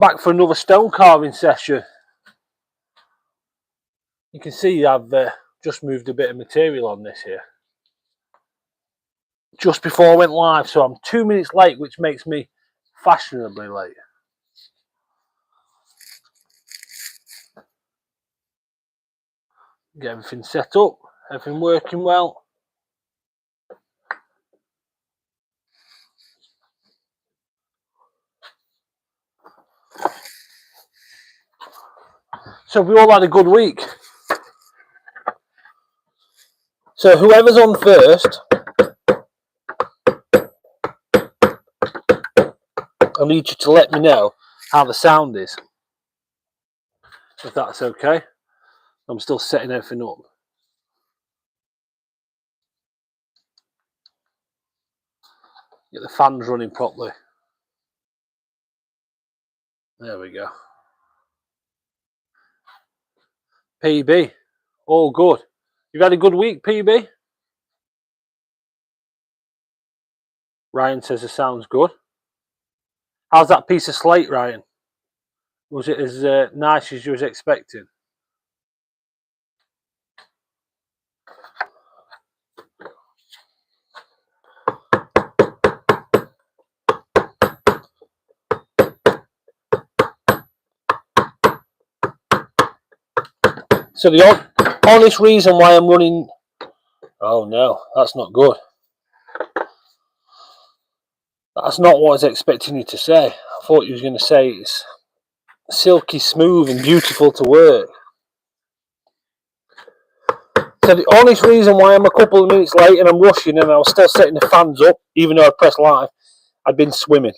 Back for another stone carving session. You can see I've just moved a bit of material on this here just before I went live, so I'm 2 minutes late, which makes me fashionably late. Get everything set up, everything working well. So we all had a good week. So whoever's on first, I need you to let me know how the sound is, if that's okay. I'm still setting everything up. Get the fans running properly. There we go. PB, all good. You've had a good week, PB? Ryan says the sound's good. How's that piece of slate, Ryan? Was it as nice as you was expecting? So the honest reason why I'm running... Oh no, that's not good. That's not what I was expecting you to say. I thought you was going to say it's silky smooth and beautiful to work. So the honest reason why I'm a couple of minutes late and I'm rushing and I was still setting the fans up, even though I pressed live, I'd been swimming.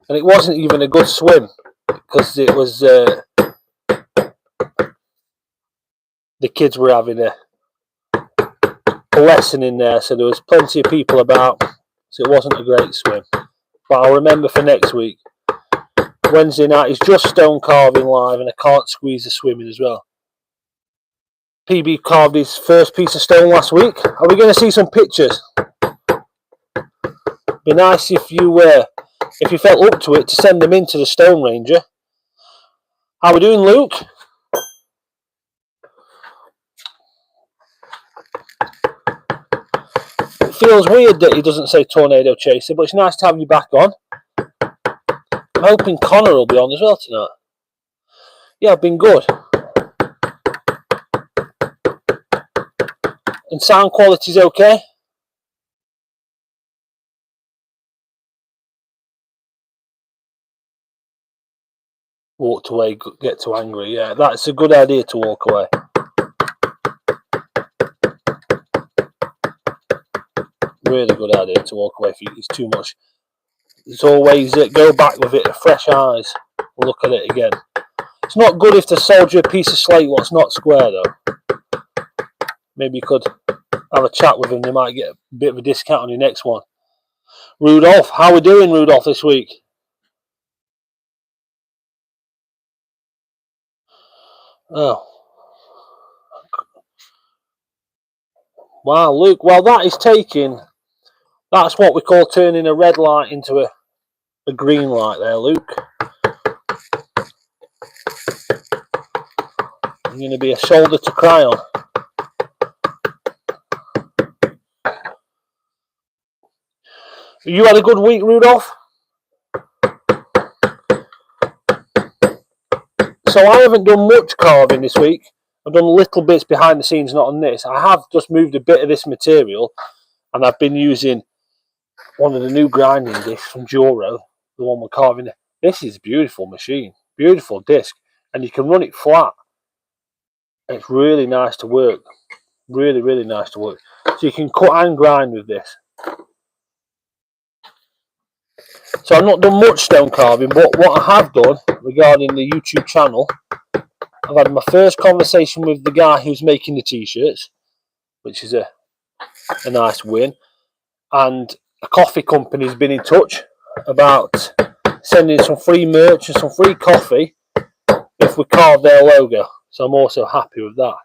And it wasn't even a good swim, because it was... the kids were having a lesson in there, so there was plenty of people about, so it wasn't a great swim. But I'll remember for next week. Wednesday night is just stone carving live, and I can't squeeze the swimming as well. PB carved his first piece of stone last week. Are we going to see some pictures? Be nice if you felt up to it to send them in to the Stone Ranger. How we doing, Luke? It feels weird that he doesn't say Tornado Chaser, but it's nice to have you back on. I'm hoping Connor will be on as well tonight. Yeah, I've been good. And sound quality's okay? Walked away, get too angry. Yeah, that's a good idea to walk away. Really good idea to walk away if it's too much. There's always go back with it, fresh eyes. Look at it again. It's not good if the soldier a piece of slate what's not square though. Maybe you could have a chat with him. They might get a bit of a discount on your next one. Rudolph, how are we doing, Rudolph, this week? Oh. Wow, Luke. Well, that is taking... That's what we call turning a red light into a green light there, Luke. I'm going to be a shoulder to cry on. You had a good week, Rudolph? So I haven't done much carving this week. I've done little bits behind the scenes, not on this. I have just moved a bit of this material, and I've been using one of the new grinding discs from Juro, the one we're carving. This is a beautiful machine, beautiful disc, and you can run it flat. It's really nice to work, really, really nice to work. So you can cut and grind with this. So I've not done much stone carving, but what I have done regarding the YouTube channel, I've had my first conversation with the guy who's making the t-shirts, which is a nice win, and a coffee company's been in touch about sending some free merch and some free coffee if we carve their logo. So I'm also happy with that.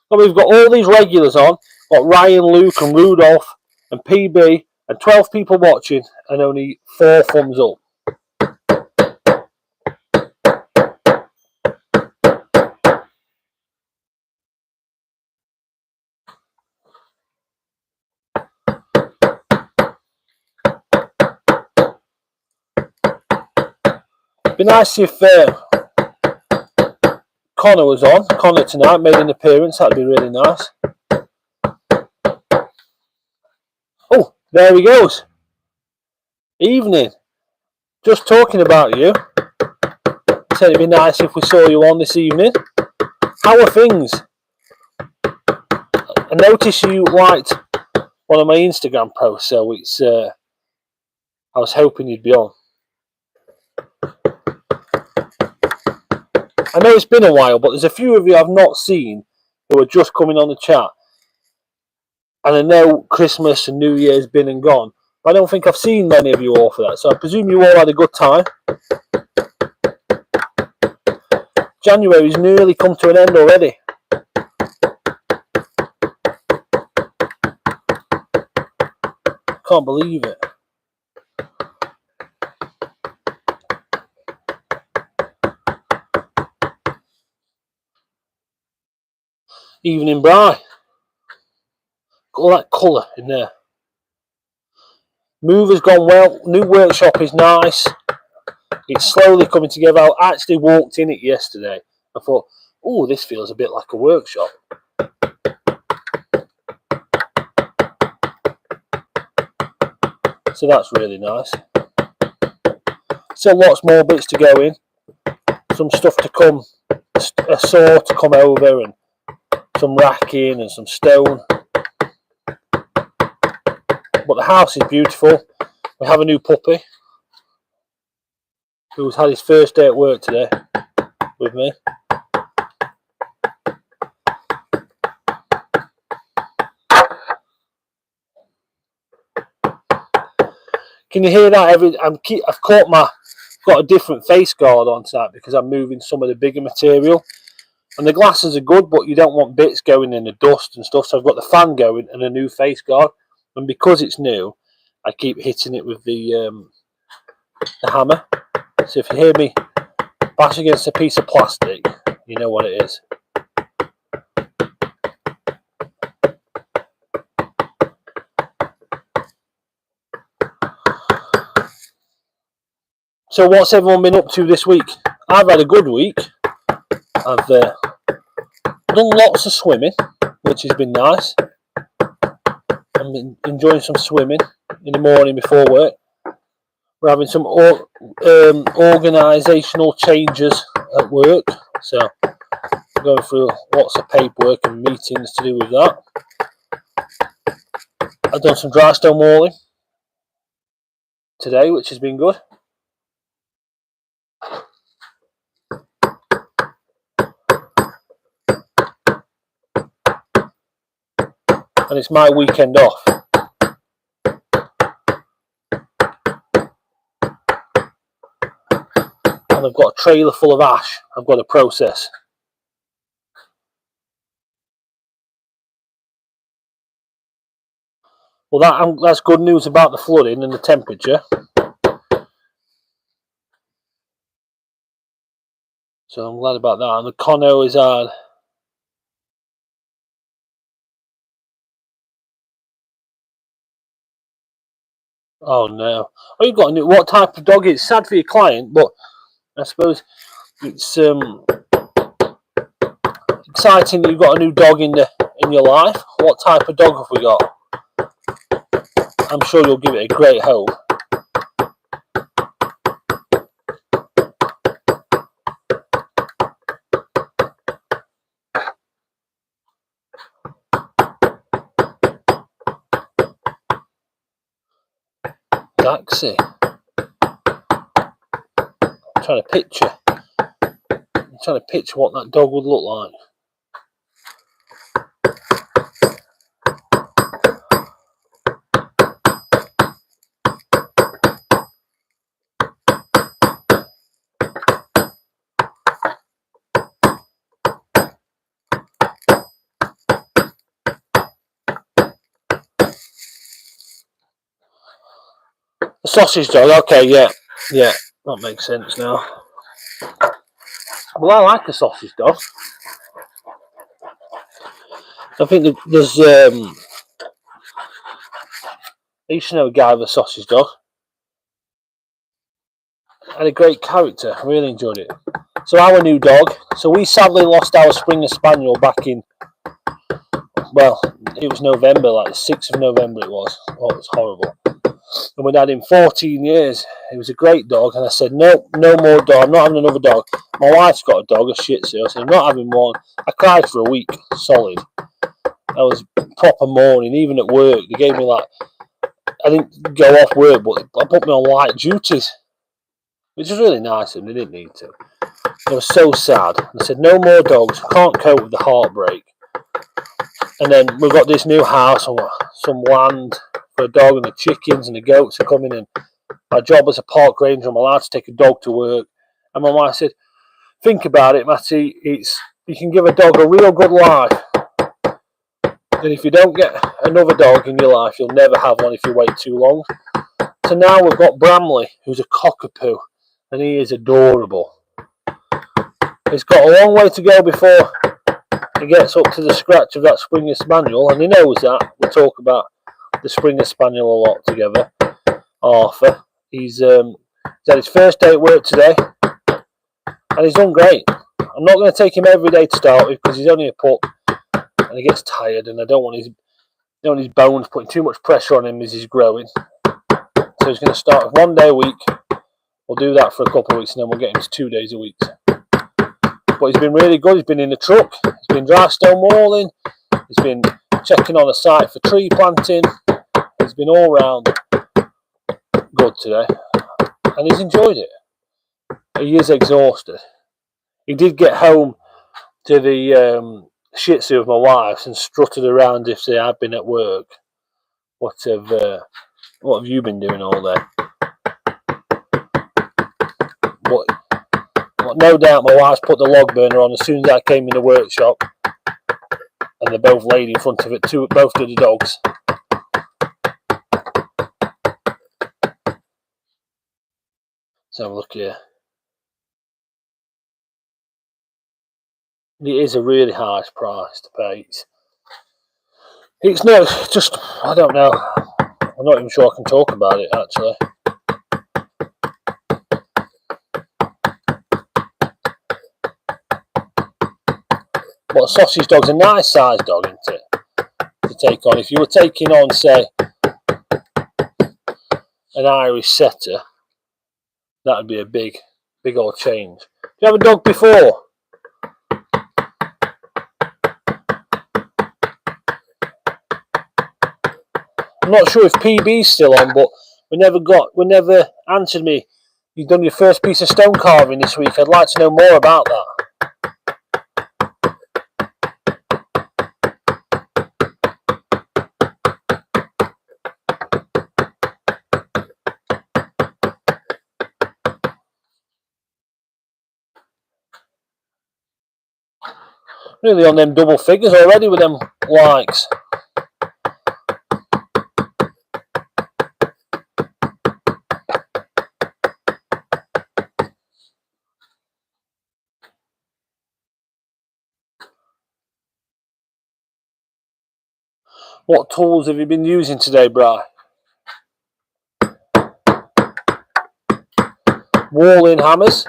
But we've got all these regulars on. Got Ryan, Luke and Rudolph and PB and 12 people watching and only 4 thumbs up. Be nice if Connor was on. Connor tonight made an appearance. That'd be really nice. Oh, there he goes. Evening. Just talking about you. Said it'd be nice if we saw you on this evening. How are things? I noticed you liked one of my Instagram posts, so it's. I was hoping you'd be on. I know it's been a while, but there's a few of you I've not seen who are just coming on the chat. And I know Christmas and New Year's been and gone, but I don't think I've seen many of you all for that. So I presume you all had a good time. January's nearly come to an end already. Can't believe it. Evening Bri. Got all that colour in there. Move has gone well. New workshop is nice. It's slowly coming together. I actually walked in it yesterday. I thought, oh, this feels a bit like a workshop. So that's really nice. Still lots more bits to go in. Some stuff to come. A saw to come over and some racking and some stone. But the house is beautiful. We have a new puppy who's had his first day at work today with me. Can you hear that? I've got a different face guard on tonight because I'm moving some of the bigger material. And the glasses are good, but you don't want bits going in the dust and stuff. So I've got the fan going and a new face guard. And because it's new, I keep hitting it with the hammer. So if you hear me bash against a piece of plastic, you know what it is. So what's everyone been up to this week? I've had a good week. I've done lots of swimming, which has been nice. I'm enjoying some swimming in the morning before work. We're having some organisational changes at work, so I'm going through lots of paperwork and meetings to do with that. I've done some dry stone walling today, which has been good. And it's my weekend off. And I've got a trailer full of ash I've got to process. Well, that's good news about the flooding and the temperature. So I'm glad about that. And the Conno is hard. Oh no! Oh, you've got a new. What type of dog? It's sad for your client, but I suppose it's exciting that you've got a new dog in your life. What type of dog have we got? I'm sure you'll give it a great home. Daxi. I'm trying to picture what that dog would look like. sausage dog. Okay, yeah, that makes sense now. Well, I like a sausage dog. I think there's. I used to know a guy with a sausage dog. Had a great character. I really enjoyed it. So our new dog. So we sadly lost our Springer Spaniel back in. Well, it was November, like the 6th of November it was. Oh, it was horrible. And we'd had him 14 years. He was a great dog. And I said, no more dog. I'm not having another dog. My wife's got a dog, a Shih Tzu. I said, I'm not having one. I cried for a week, solid. I was proper mourning, even at work. They gave me like, I didn't go off work, but I put me on light duties, which was really nice of them. They didn't need to. I was so sad. I said, no more dogs. I can't cope with the heartbreak. And then we've got this new house and some land for a dog, and the chickens and the goats are coming in. My job as a park ranger, I'm allowed to take a dog to work. And my wife said, think about it, Matty. You can give a dog a real good life. And if you don't get another dog in your life, you'll never have one if you wait too long. So now we've got Bramley, who's a cockapoo, and he is adorable. He's got a long way to go before he gets up to the scratch of that Springer Spaniel, and he knows that. We talk about the Springer Spaniel a lot together. Arthur. He's had his first day at work today, and he's done great. I'm not going to take him every day to start with because he's only a pup, and he gets tired, and I don't want his bones putting too much pressure on him as he's growing. So he's going to start with 1 day a week. We'll do that for a couple of weeks, and then we'll get him to 2 days a week. But he's been really good. He's been in the truck. He's been dry stone walling. He's been checking on a site for tree planting. He's been all round good today, and he's enjoyed it. He is exhausted. He did get home to the Shih Tzu of my wife's and strutted around if they had been at work. What have you been doing all day? But no doubt my wife's put the log burner on as soon as I came in the workshop, and they both laid in front of it, both of the dogs. So look here. It is a really high price to pay. It's not just, I don't know. I'm not even sure I can talk about it actually. But a sausage dog's a nice sized dog, isn't it? To take on. If you were taking on, say, an Irish setter, that would be a big old change. Do you have a dog before? I'm not sure if PB's still on, but we never answered me. You've done your first piece of stone carving this week. I'd like to know more about that. Really on them double figures already with them likes. What tools have you been using today, Bri? Walling hammers.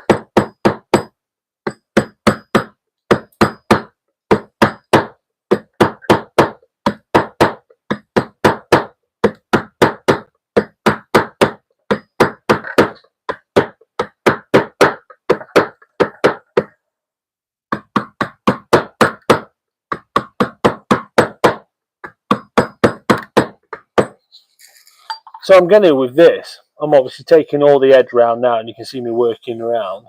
So I'm going to, with this, I'm obviously taking all the edge round now, and you can see me working around.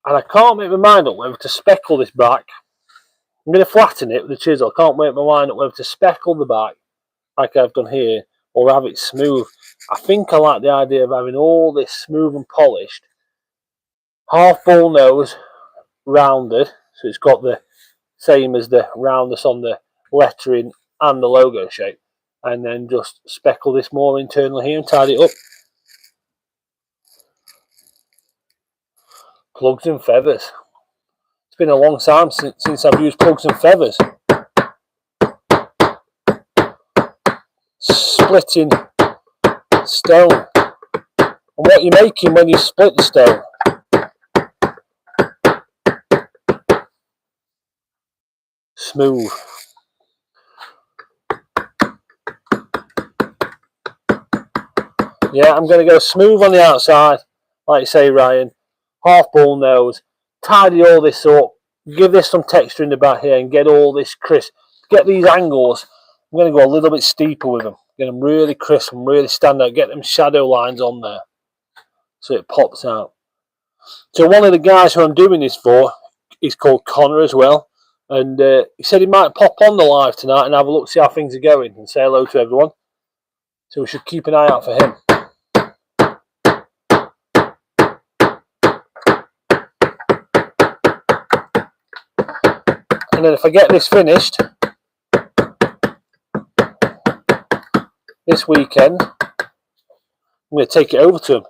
And I can't make my mind up whether to speckle this back. I'm going to flatten it with the chisel. I can't make my mind up whether to speckle the back, like I've done here, or have it smooth. I think I like the idea of having all this smooth and polished. Half full nose, rounded, so it's got the same as the roundness on the lettering and the logo shape. and then just speckle this more internally here and tidy it up. Plugs and feathers. It's been a long time since I've used plugs and feathers. Splitting stone. And what you're making when you split the stone. Smooth. Yeah, I'm going to go smooth on the outside, like you say, Ryan. Half bull nose. Tidy all this up. Give this some texture in the back here and get all this crisp. Get these angles. I'm going to go a little bit steeper with them. Get them really crisp and really stand out. Get them shadow lines on there so it pops out. So one of the guys who I'm doing this for is called Connor as well. And he said he might pop on the live tonight and have a look, see how things are going, and say hello to everyone. So we should keep an eye out for him. And then if I get this finished this weekend, I'm going to take it over to him.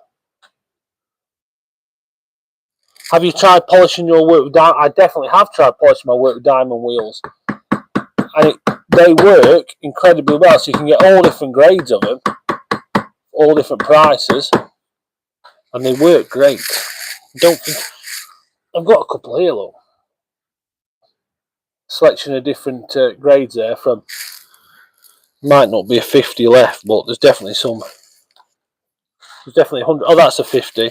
Have you tried polishing your work with diamond? I definitely have tried polishing my work with diamond wheels. And they work incredibly well. So you can get all different grades of them, all different prices. And they work great. I've got a couple here, look. Selection of different grades there from, might not be a 50 left, but there's definitely some. There's definitely 100. Oh, that's a 50.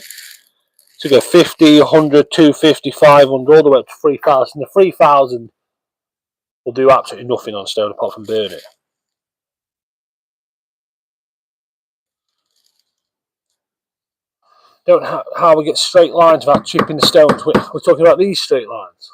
So go 50, 100, 250, 500, all the way up to 3,000. The 3,000 will do absolutely nothing on stone apart from burn it. Don't know how we get straight lines without chipping the stones. We're talking about these straight lines.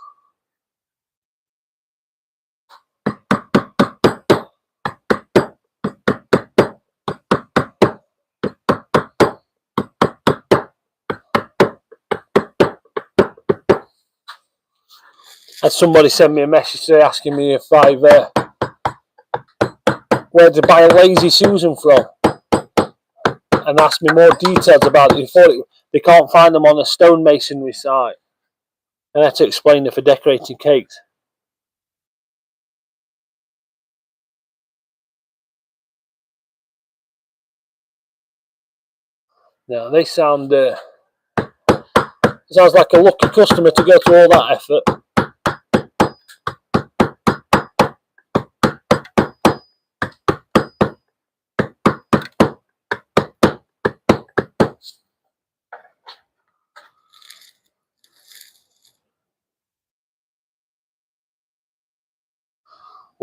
Had somebody send me a message today asking me if where to buy a Lazy Susan from, and asked me more details about it. They can't find them on a stonemasonry site, and I had to explain it for decorating cakes. Now they sound sounds like a lucky customer to go to all that effort.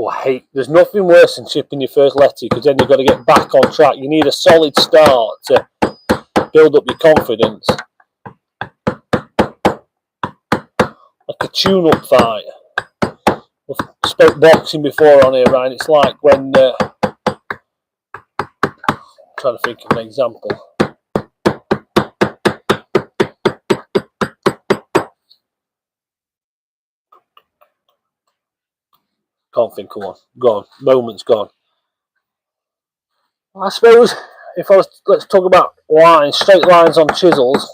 Oh, there's nothing worse than chipping your first letter, because then you've got to get back on track. You need a solid start to build up your confidence. Like a tune-up fight. We've spoke boxing before on here, Ryan. It's like when I'm trying to think of an example. Can't think of one. Gone. Moment's gone. I suppose if let's talk about lines, straight lines on chisels.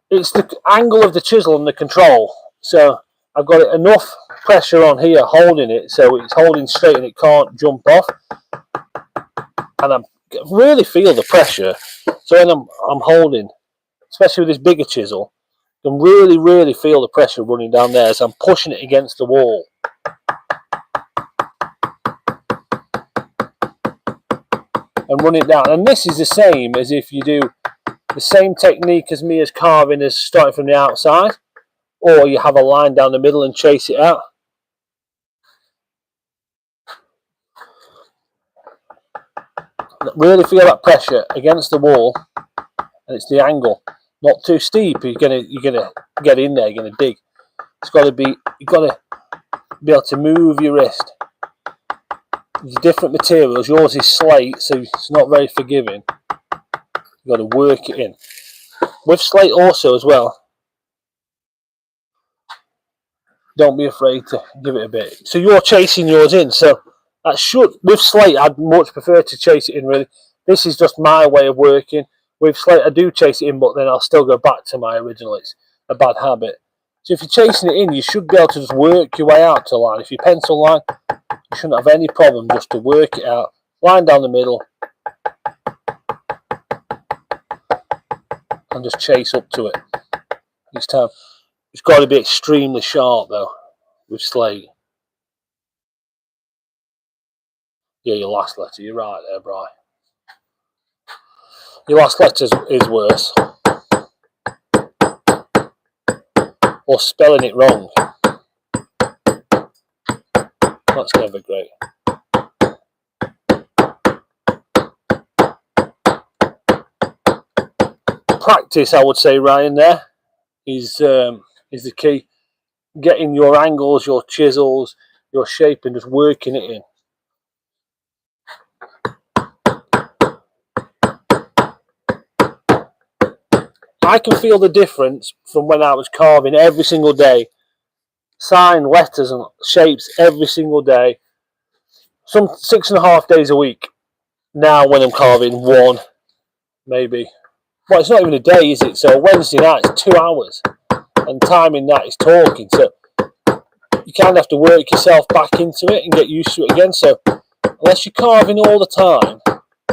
It's the angle of the chisel and the control. So I've got enough pressure on here holding it, so it's holding straight and it can't jump off. And I really feel the pressure. So when I'm holding, especially with this bigger chisel, I can really feel the pressure running down there as I'm pushing it against the wall. And run it down. And this is the same as if you do the same technique as me as carving as starting from the outside, or you have a line down the middle and chase it out. Really feel that pressure against the wall, and it's the angle. Not too steep. You're gonna get in there. You're gonna dig. It's got to be. You've got to be able to move your wrist. There's different materials. Yours is slate, so it's not very forgiving. You've got to work it in. With slate also as well, don't be afraid to give it a bit. So you're chasing yours in, so That should, with slate, I'd much prefer to chase it in, really. This is just my way of working. With slate, I do chase it in, but then I'll still go back to my original. It's a bad habit. So if you're chasing it in, you should be able to just work your way out to line. If you pencil line, you shouldn't have any problem just to work it out. Line down the middle. And just chase up to it each time. It's got to be extremely sharp, though, with slate. Yeah, your last letter. You're right there, Bri. Your last letter is worse. Or spelling it wrong. That's never great. Practice, I would say, Ryan, there is the key. Getting your angles, your chisels, your shape, and just working it in. I can feel the difference from when I was carving every single day. Sign, letters and shapes every single day. Some 6.5 days a week. Now when I'm carving one, maybe. Well, it's not even a day, is it? So Wednesday night is 2 hours. And timing that is talking. So you kind of have to work yourself back into it and get used to it again. So unless you're carving all the time,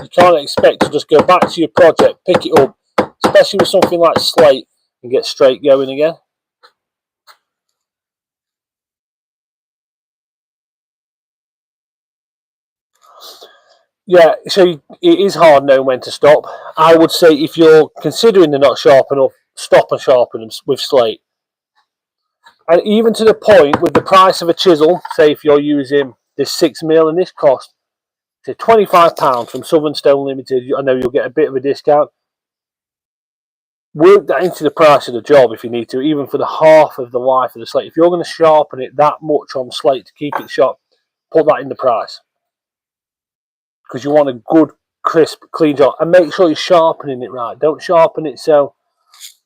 you can't expect to just go back to your project, pick it up, especially with something like slate, and get straight going again. Yeah, so it is hard knowing when to stop. I would say if you're considering they're not sharp enough, stop and sharpen them with slate. And even to the point with the price of a chisel, say if you're using this 6mm and this cost, say £25 from Southern Stone Limited, I know you'll get a bit of a discount. Work that into the price of the job if you need to, even for the half of the life of the slate. If you're going to sharpen it that much on slate to keep it sharp, put that in the price. Because you want a good, crisp, clean job. And make sure you're sharpening it right. Don't sharpen it so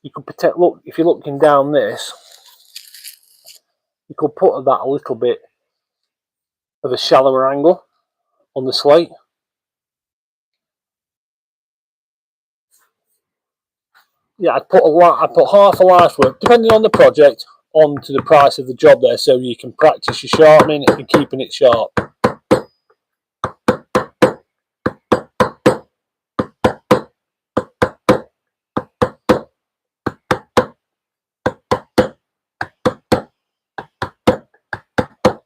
you could protect. Look, if you're looking down this, you could put that a little bit of a shallower angle on the slate. Yeah, I'd put half a life's work, depending on the project, onto the price of the job there, so you can practice your sharpening and keeping it sharp.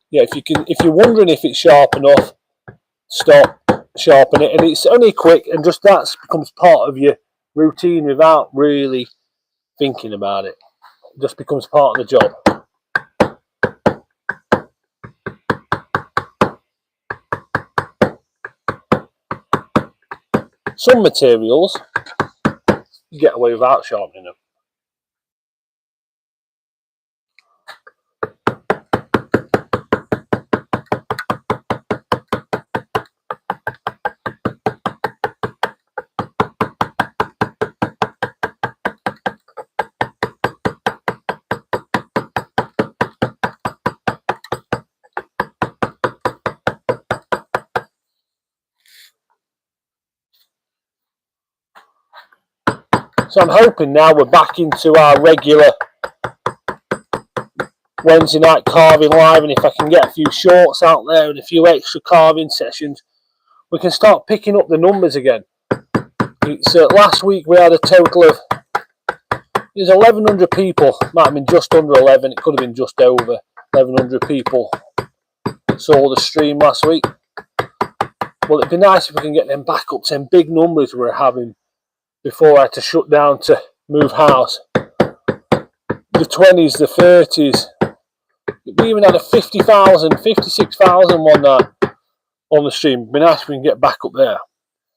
Yeah, if you're wondering if it's sharp enough, stop, sharpen it, and it's only quick, and just that becomes part of your routine without really thinking about it. It just becomes part of the job. Some materials you get away without sharpening them. So I'm hoping now we're back into our regular Wednesday night carving live, and if I can get a few shorts out there and a few extra carving sessions, we can start picking up the numbers again. It's last week we had a total of, there's 1,100 people, might have been just under 11, it could have been just over 1,100 people saw the stream last week. Well, it'd be nice if we can get them back up to them big numbers we were having before I had to shut down to move house. The 20s, the 30s, we even had a 50,000, 56,000 one night on the stream. It'd be nice if we can get back up there.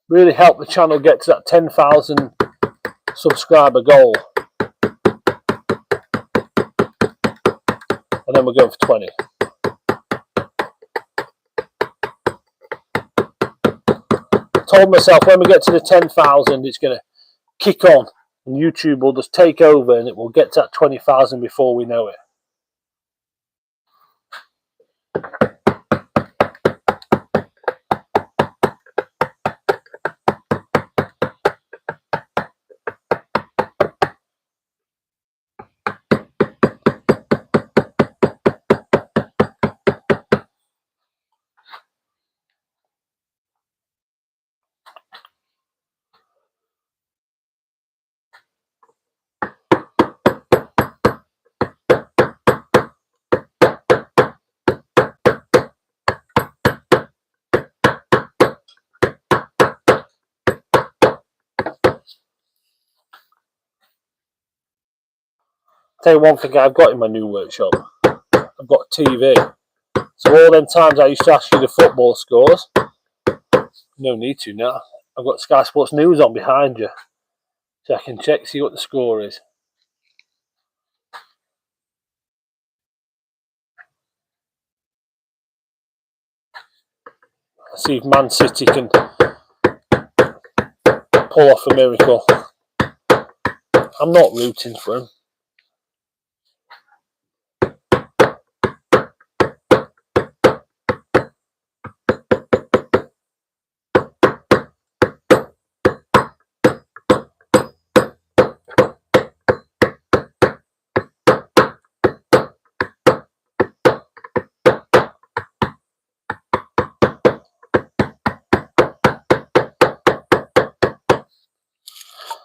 Really help the channel get to that 10,000 subscriber goal. And then we're going for 20. I told myself when we get to the 10,000, it's going to kick on. And YouTube will just take over and it will get to that 20,000 before we know it. Tell you one thing I've got in my new workshop. I've got a TV. So all them times I used to ask you the football scores, no need to now. I've got Sky Sports News on behind you. So I can check, see what the score is. See if Man City can pull off a miracle. I'm not rooting for him.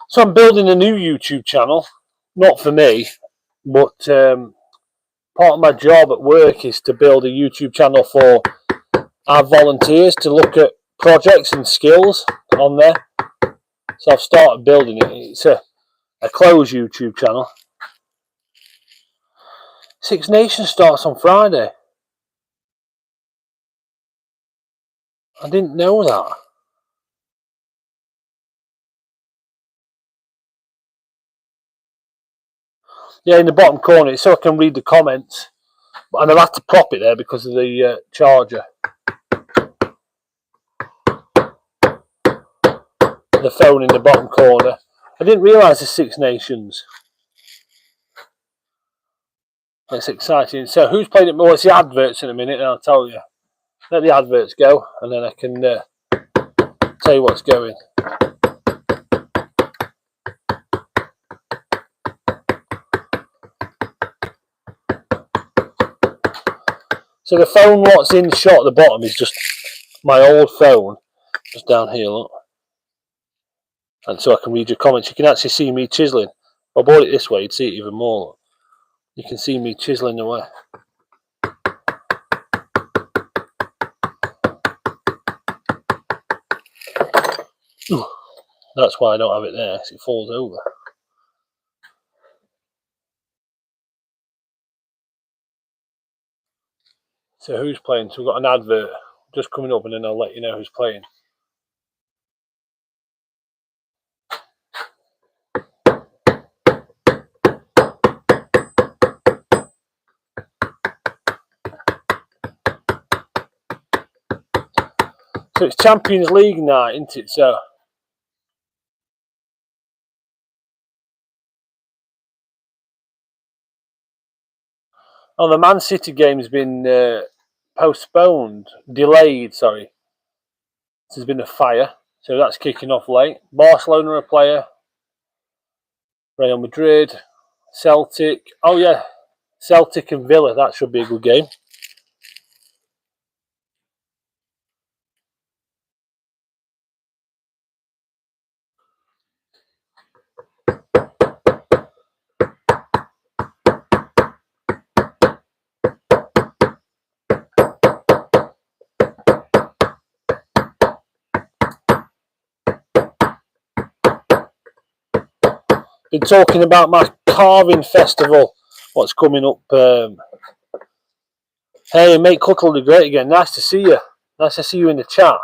So I'm building a new YouTube channel, not for me, but part of my job at work is to build a YouTube channel for our volunteers to look at projects and skills on there. So I've started building it. It's a closed YouTube channel. Six Nations starts on Friday. I didn't know that. Yeah, in the bottom corner, it's so I can read the comments. And I'll have to prop it there because of the charger. The phone in the bottom corner. I didn't realise the Six Nations. It's exciting. So who's playing it more? It's the adverts in a minute, and I'll tell you. Let the adverts go, and then I can tell you what's going. So the phone, what's in the shot at the bottom, is just my old phone, just down here, look. And so I can read your comments. You can actually see me chiselling. If I bought it this way, you'd see it even more. Look. You can see me chiselling away. Ooh, that's why I don't have it there, because it falls over. So who's playing? So we've got an advert just coming up, and then I'll let you know who's playing. So it's Champions League night, isn't it? So the Man City game's been postponed, delayed, sorry. There's been a fire, so that's kicking off late. Barcelona are a player. Real Madrid, Celtic. Oh yeah, Celtic and Villa, that should be a good game. Been talking about my carving festival, what's coming up. Hey, mate, Cuttle the Great again. Nice to see you. Nice to see you in the chat.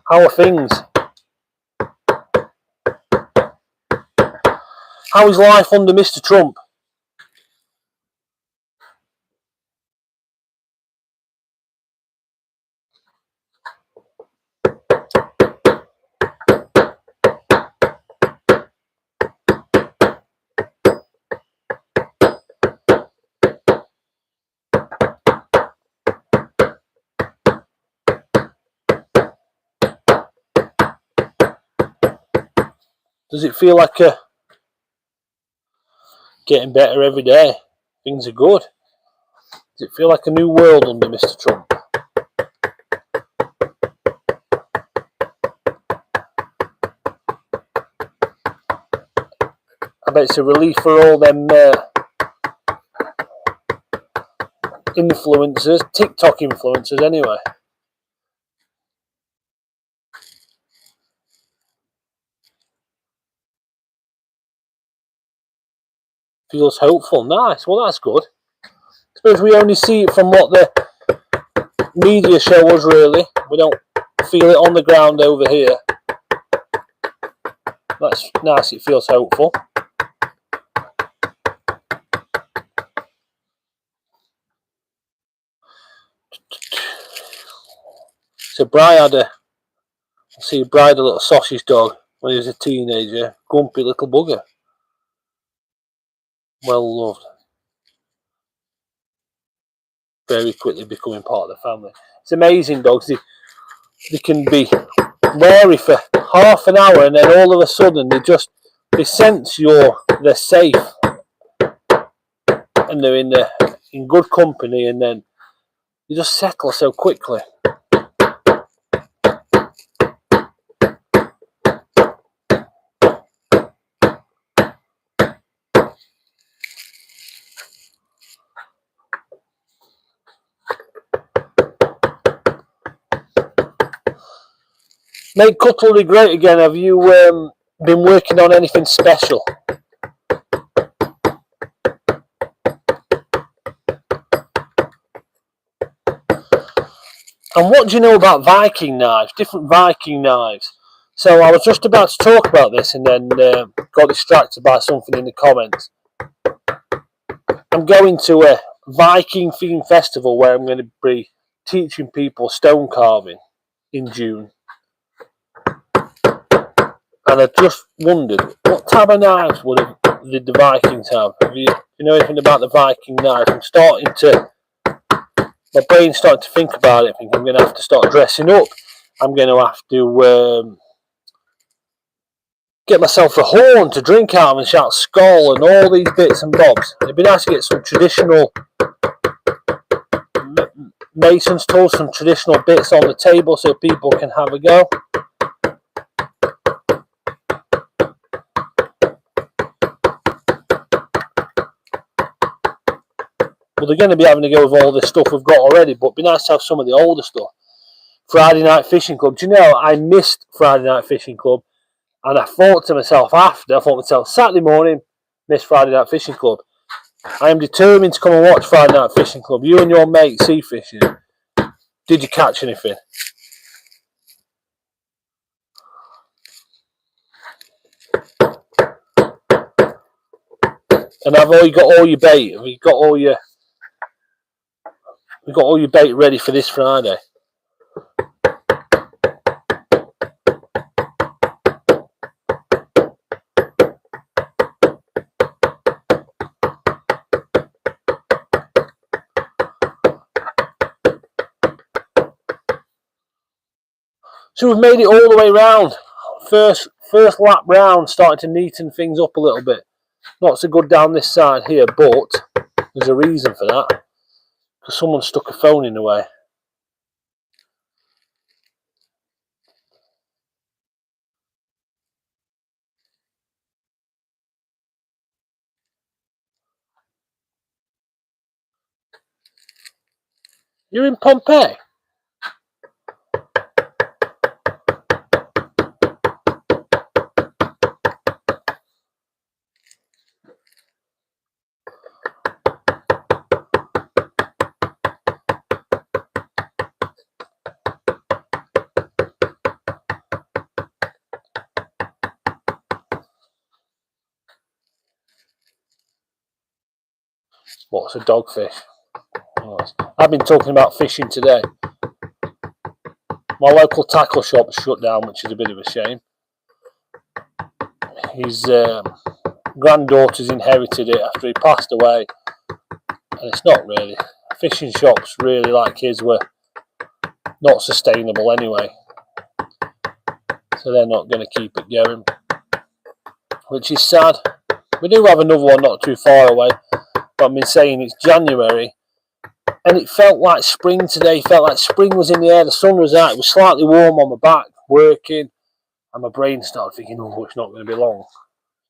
How are things? How is life under Mr. Trump? Does it feel like getting better every day? Things are good. Does it feel like a new world under Mr. Trump? I bet it's a relief for all them influencers, TikTok influencers anyway. feels hopeful. Nice. Well, that's good. I suppose we only see it from what the media show us, really. We don't feel it on the ground over here. That's nice. It feels hopeful. So Bri had a little sausage dog when he was a teenager. Grumpy little bugger. Well loved. Very quickly becoming part of the family. It's amazing, dogs. They can be wary for half an hour, and then all of a sudden they sense they're safe, and they're in good company, and then you just settle so quickly. Make cutlery great again. Have you been working on anything special? And what do you know about Viking knives? Different Viking knives. So I was just about to talk about this and then got distracted by something in the comments. I'm going to a Viking themed festival where I'm going to be teaching people stone carving in June. And I just wondered, what type of knives did the Vikings have? Do you know anything about the Viking knives? My brain's starting to think about it. I think I'm going to have to start dressing up. I'm going to have to get myself a horn to drink out of and shout "Skål" and all these bits and bobs. It'd be nice to get some traditional mason's tools, some traditional bits on the table so people can have a go. Well, they're going to be having to go with all this stuff we've got already, but it'd be nice to have some of the older stuff. Friday Night Fishing Club. Do you know, I missed Friday Night Fishing Club, and I thought to myself Saturday morning, missed Friday Night Fishing Club. I am determined to come and watch Friday Night Fishing Club. You and your mate sea fishing. Did you catch anything? And have you got all your bait? Have you got all your bait ready for this Friday? So we've made it all the way round. First lap round, starting to neaten things up a little bit. Not so good down this side here, but there's a reason for that. Because someone stuck a phone in the way. You're in Pompeii? What's a dogfish? Oh, I've been talking about fishing today. My local tackle shop shut down, which is a bit of a shame. His granddaughter's inherited it after he passed away, and it's not really. Fishing shops really like his were not sustainable anyway, so they're not going to keep it going, which is sad. We do have another one not too far away, but I've been saying it's January, and it felt like spring today. It felt like spring was in the air. The sun was out. It was slightly warm on my back, working, and my brain started thinking, oh, it's not going to be long.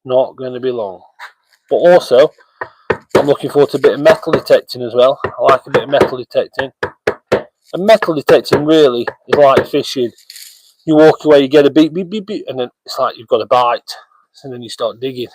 Not going to be long. But also, I'm looking forward to a bit of metal detecting as well. I like a bit of metal detecting. And metal detecting really is like fishing. You walk away, you get a beep, beep, beep, beep, and then it's like you've got a bite. And then you start digging.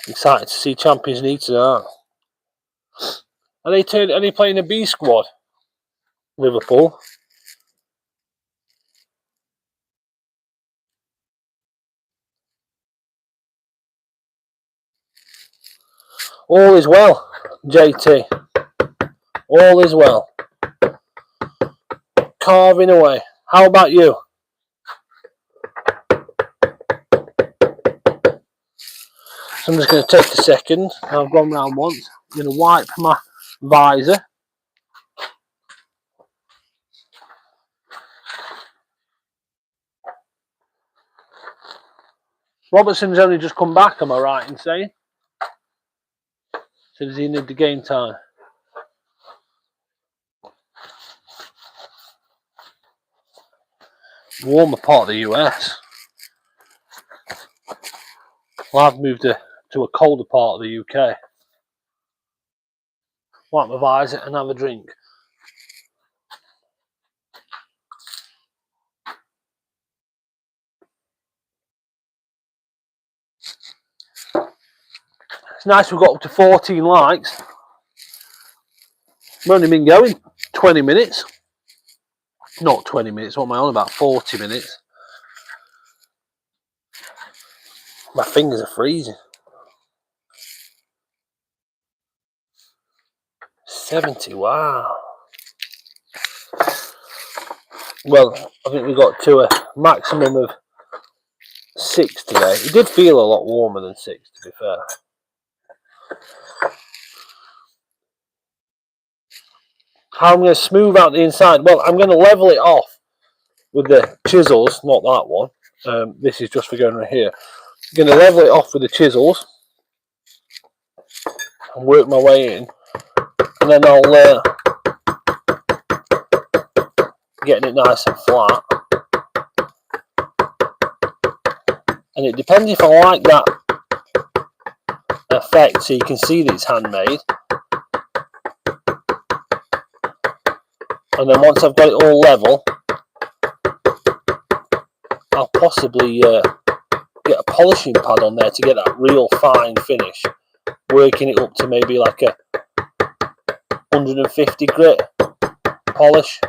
Excited to see Champions League tonight. Are they playing a B squad? Liverpool. All is well, JT. All is well. Carving away. How about you? So I'm just going to take a second. I've gone round once. I'm going to wipe my visor. Robertson's only just come back, am I right in saying? So does he need the game time? Warmer part of the US. Well, I've moved to a colder part of the UK. Wipe my visor and have a drink. It's nice we've got up to 14 likes. We've only been going 20 minutes. Not 20 minutes, what am I on about? 40 minutes. My fingers are freezing. 70, wow. Well, I think we got to a maximum of 6 today. It did feel a lot warmer than 6, to be fair. How I'm going to smooth out the inside? Well, I'm going to level it off with the chisels, not that one. This is just for going right here. I'm going to level it off with the chisels and work my way in. And then I'll getting it nice and flat. And it depends if I like that effect, so you can see that it's handmade. And then once I've got it all level, I'll possibly get a polishing pad on there to get that real fine finish, working it up to maybe like a 150 grit polish.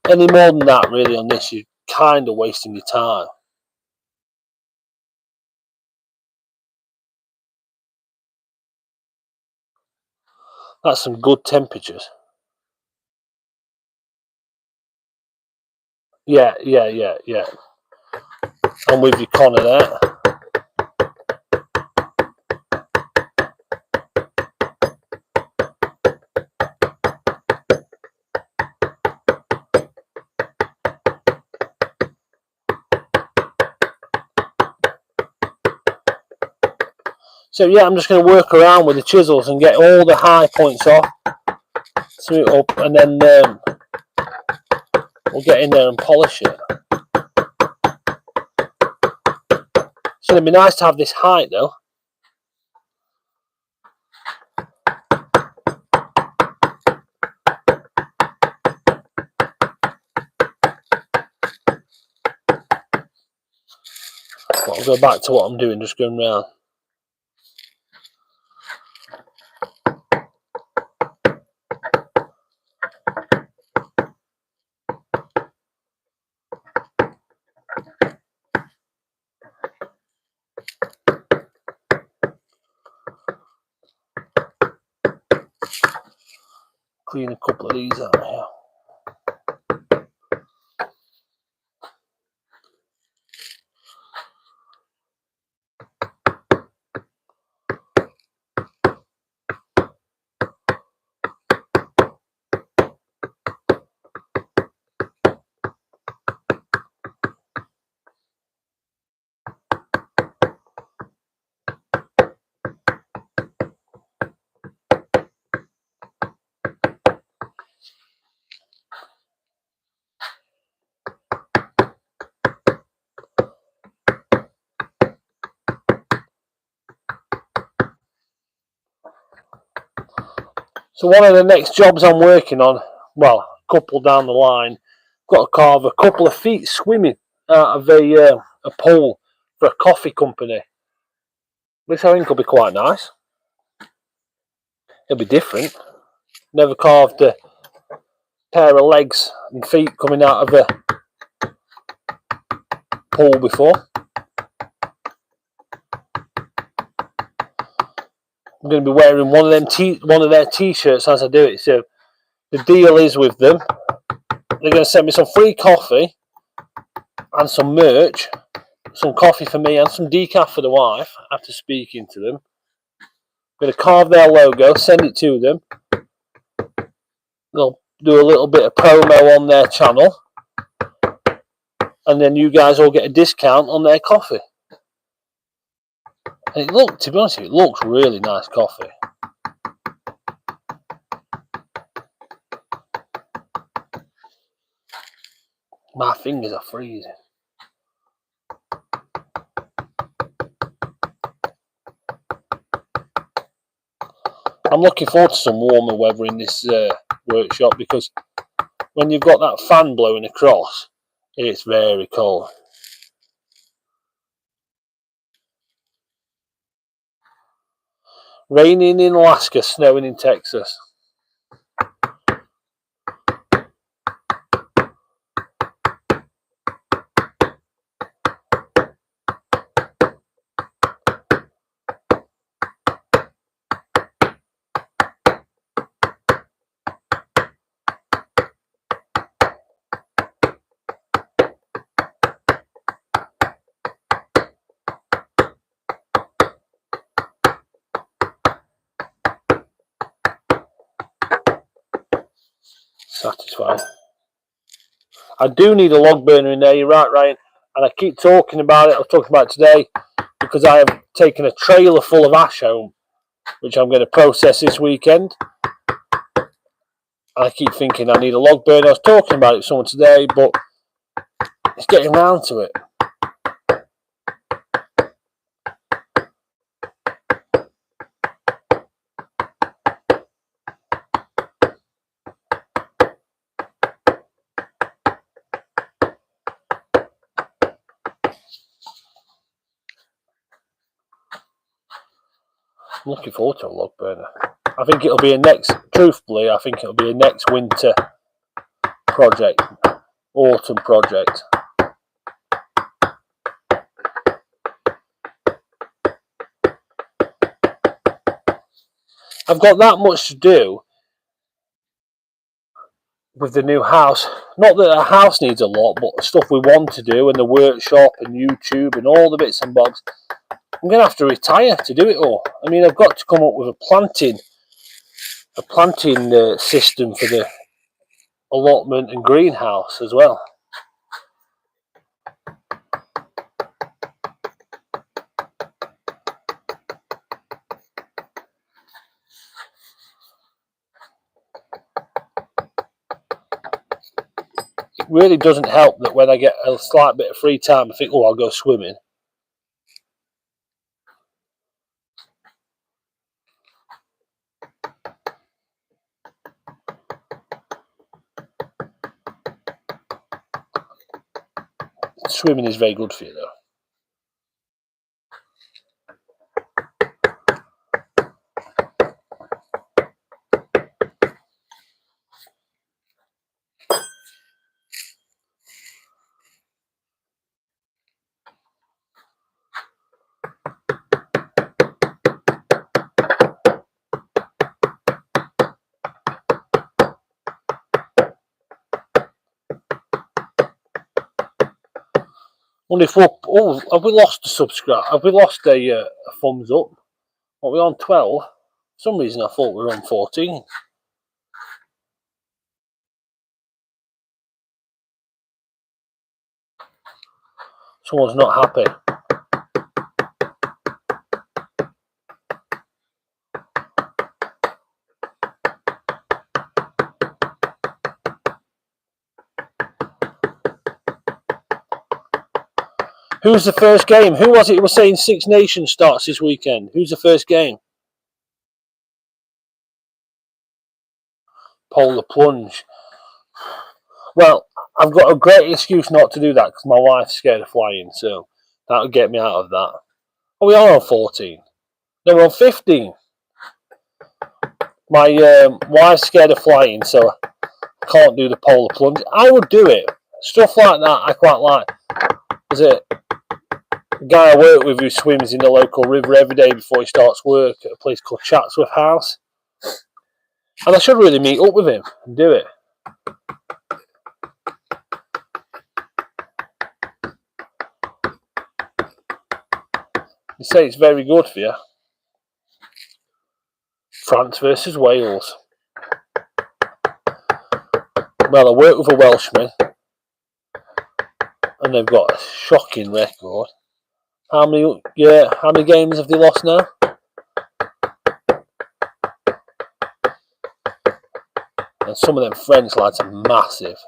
Any more than that really on this, you're kind of wasting your time. That's some good temperatures. Yeah. I'm with you, Connor, there. So yeah, I'm just going to work around with the chisels and get all the high points off, smooth it up, and then we'll get in there and polish it. It's going to be nice to have this height though. But I'll go back to what I'm doing, just going round. Clean a couple of these out here. So one of the next jobs I'm working on, well, a couple down the line, got to carve a couple of feet swimming out of a pole for a coffee company. which I think will be quite nice. It'll be different. Never carved a pair of legs and feet coming out of a pool before. I'm going to be wearing one of their t-shirts as I do it. So the deal is with them, they're going to send me some free coffee and some merch, some coffee for me and some decaf for the wife after speaking to them. I'm going to carve their logo, send it to them. They'll do a little bit of promo on their channel, and then you guys all get a discount on their coffee. And to be honest with you, it looks really nice coffee. My fingers are freezing. I'm looking forward to some warmer weather in this workshop, because when you've got that fan blowing across, it's very cold. Raining in Alaska, snowing in Texas. Satisfying. I do need a log burner in there, you're right, Ryan, and I keep talking about it. I was talking about it today because I have taken a trailer full of ash home, which I'm going to process this weekend. And I keep thinking I need a log burner. I was talking about it with someone today, but it's getting round to it. I'm looking forward to a log burner. I think it'll be truthfully, I think it'll be a next winter project, autumn project. I've got that much to do with the new house. Not that the house needs a lot, but stuff we want to do, and the workshop and YouTube and all the bits and bobs. I'm going to have to retire to do it all. I mean, I've got to come up with a planting system for the allotment and greenhouse as well. It really doesn't help that when I get a slight bit of free time, I think, oh, I'll go swimming. Swimming is very good for you, though. Wonder if have we lost a subscribe? Have we lost a thumbs up? Are we on 12? For some reason I thought we were on 14. Someone's not happy. Who's the first game? Who was it who was saying Six Nations starts this weekend? Who's the first game? Polar plunge. Well, I've got a great excuse not to do that because my wife's scared of flying, so that'll get me out of that. Oh, we are on 14. No, we're on 15. My wife's scared of flying, so I can't do the polar plunge. I would do it. Stuff like that I quite like. There's a guy I work with who swims in the local river every day before he starts work at a place called Chatsworth House. And I should really meet up with him and do it. They say it's very good for you. France versus Wales. Well, I work with a Welshman, and they've got a shocking record. How many games have they lost now? And some of them French lads are massive.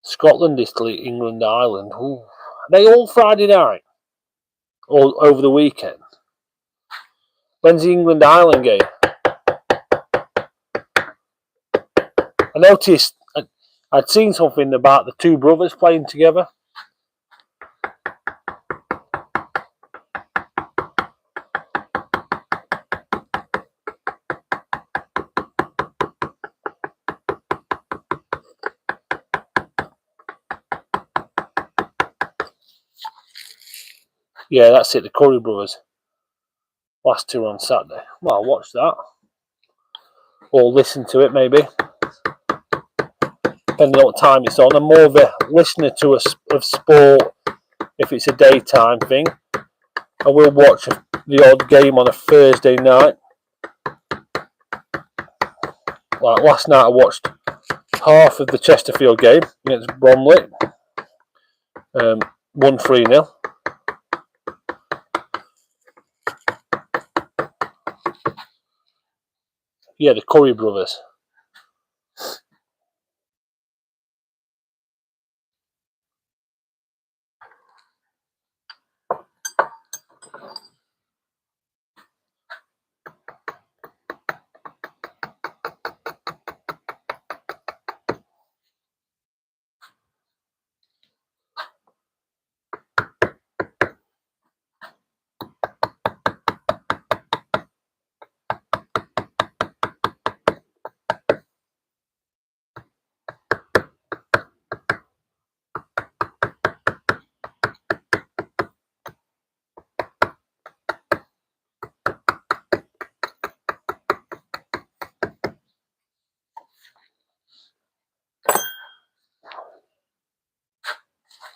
Scotland, Italy, England, Ireland. Ooh. Are they all Friday night? Or over the weekend? When's the England-Ireland game? I noticed I'd seen something about the two brothers playing together. Yeah, that's it, the Curry brothers. Last two on Saturday. Well, I'll watch that. Or listen to it, maybe. Depending on what time it's on. I'm more of a listener of sport if it's a daytime thing. I will watch the odd game on a Thursday night. Like last night I watched half of the Chesterfield game against Bromley. Won 3-0. Yeah, the Curry brothers.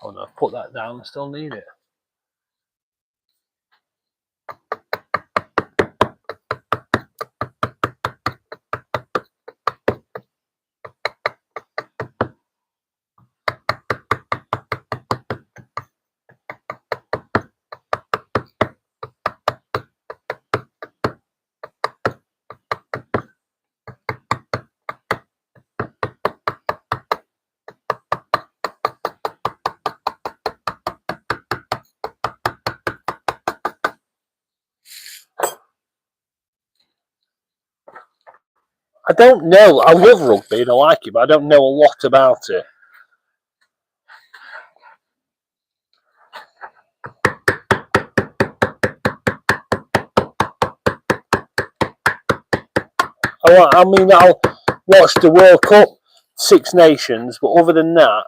Oh no, I've put that down, I still need it. I don't know. I love rugby and I like it, but I don't know a lot about it. I'll watch the World Cup, Six Nations, but other than that,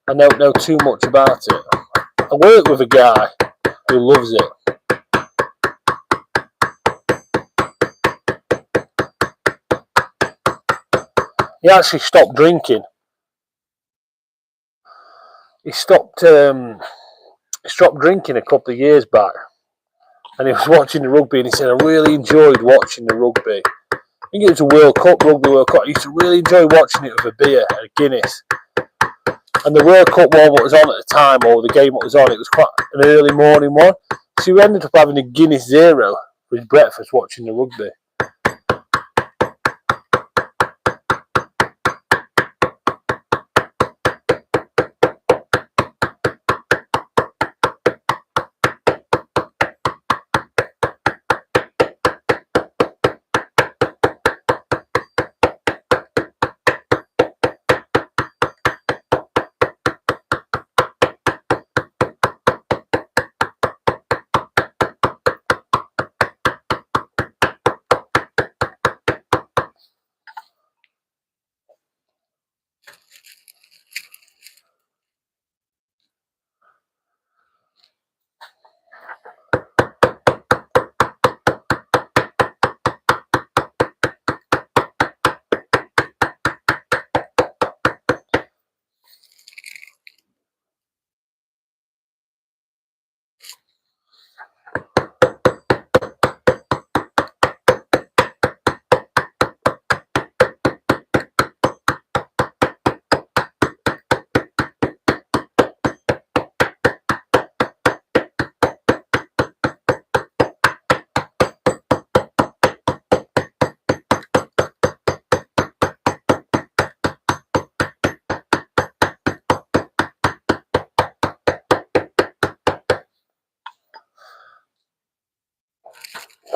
I don't know too much about it. I work with a guy who loves it. He actually stopped drinking. He stopped drinking a couple of years back, and he was watching the rugby, and he said, "I really enjoyed watching the rugby." I think it was a Rugby World Cup. I used to really enjoy watching it with a beer and a Guinness. And the World Cup one what was on at the time, or the game what was on, it was quite an early morning one. So he ended up having a Guinness Zero for his breakfast watching the rugby.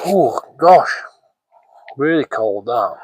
Oh gosh, really cold that.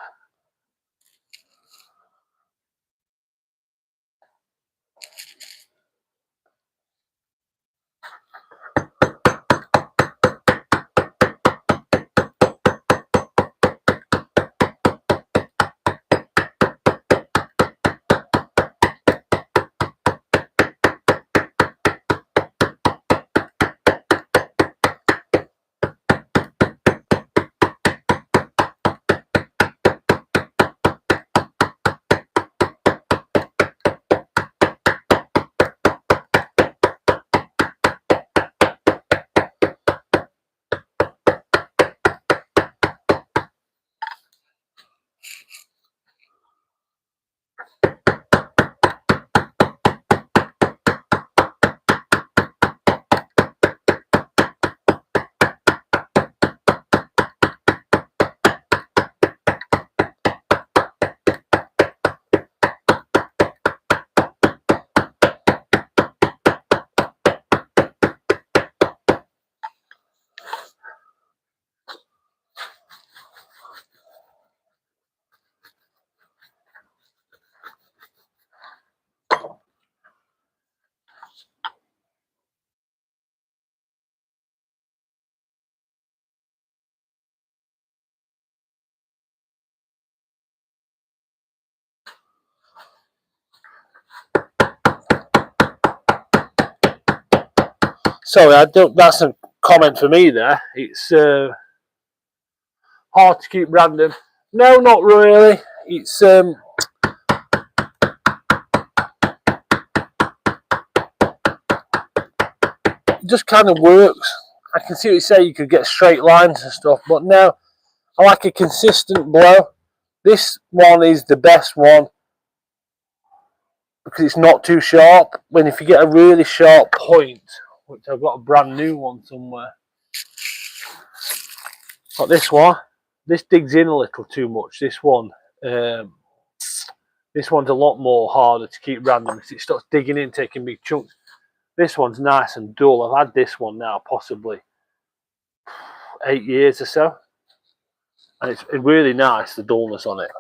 Sorry, I don't. That's a comment for me there. It's hard to keep random. No, not really. It's it just kind of works. I can see what you say. You could get straight lines and stuff, but no, I like a consistent blow. This one is the best one because it's not too sharp. When if you get a really sharp point, which I've got a brand new one somewhere, like this digs in a little too much. Um, this one's a lot more harder to keep random. It starts digging in, taking big chunks. This one's nice and dull. I've had this one now possibly 8 years or so, and it's really nice, the dullness on it.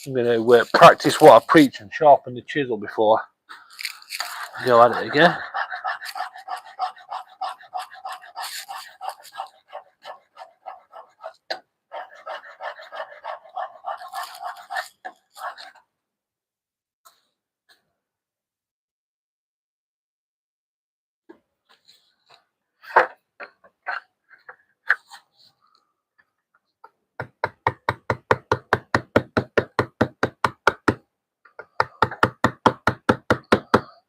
I'm going to practice what I preach and sharpen the chisel before I go at it again.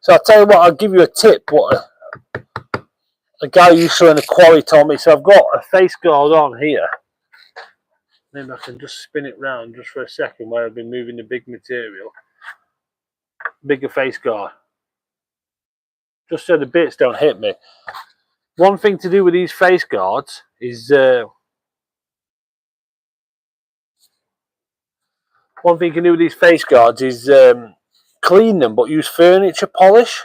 So I'll tell you what, I'll give you a tip. What a guy used to in the quarry told me. So I've got a face guard on here. Maybe I can just spin it round just for a second where I've been moving the big material. Bigger face guard. Just so the bits don't hit me. One thing to do with these face guards is clean them, but use furniture polish.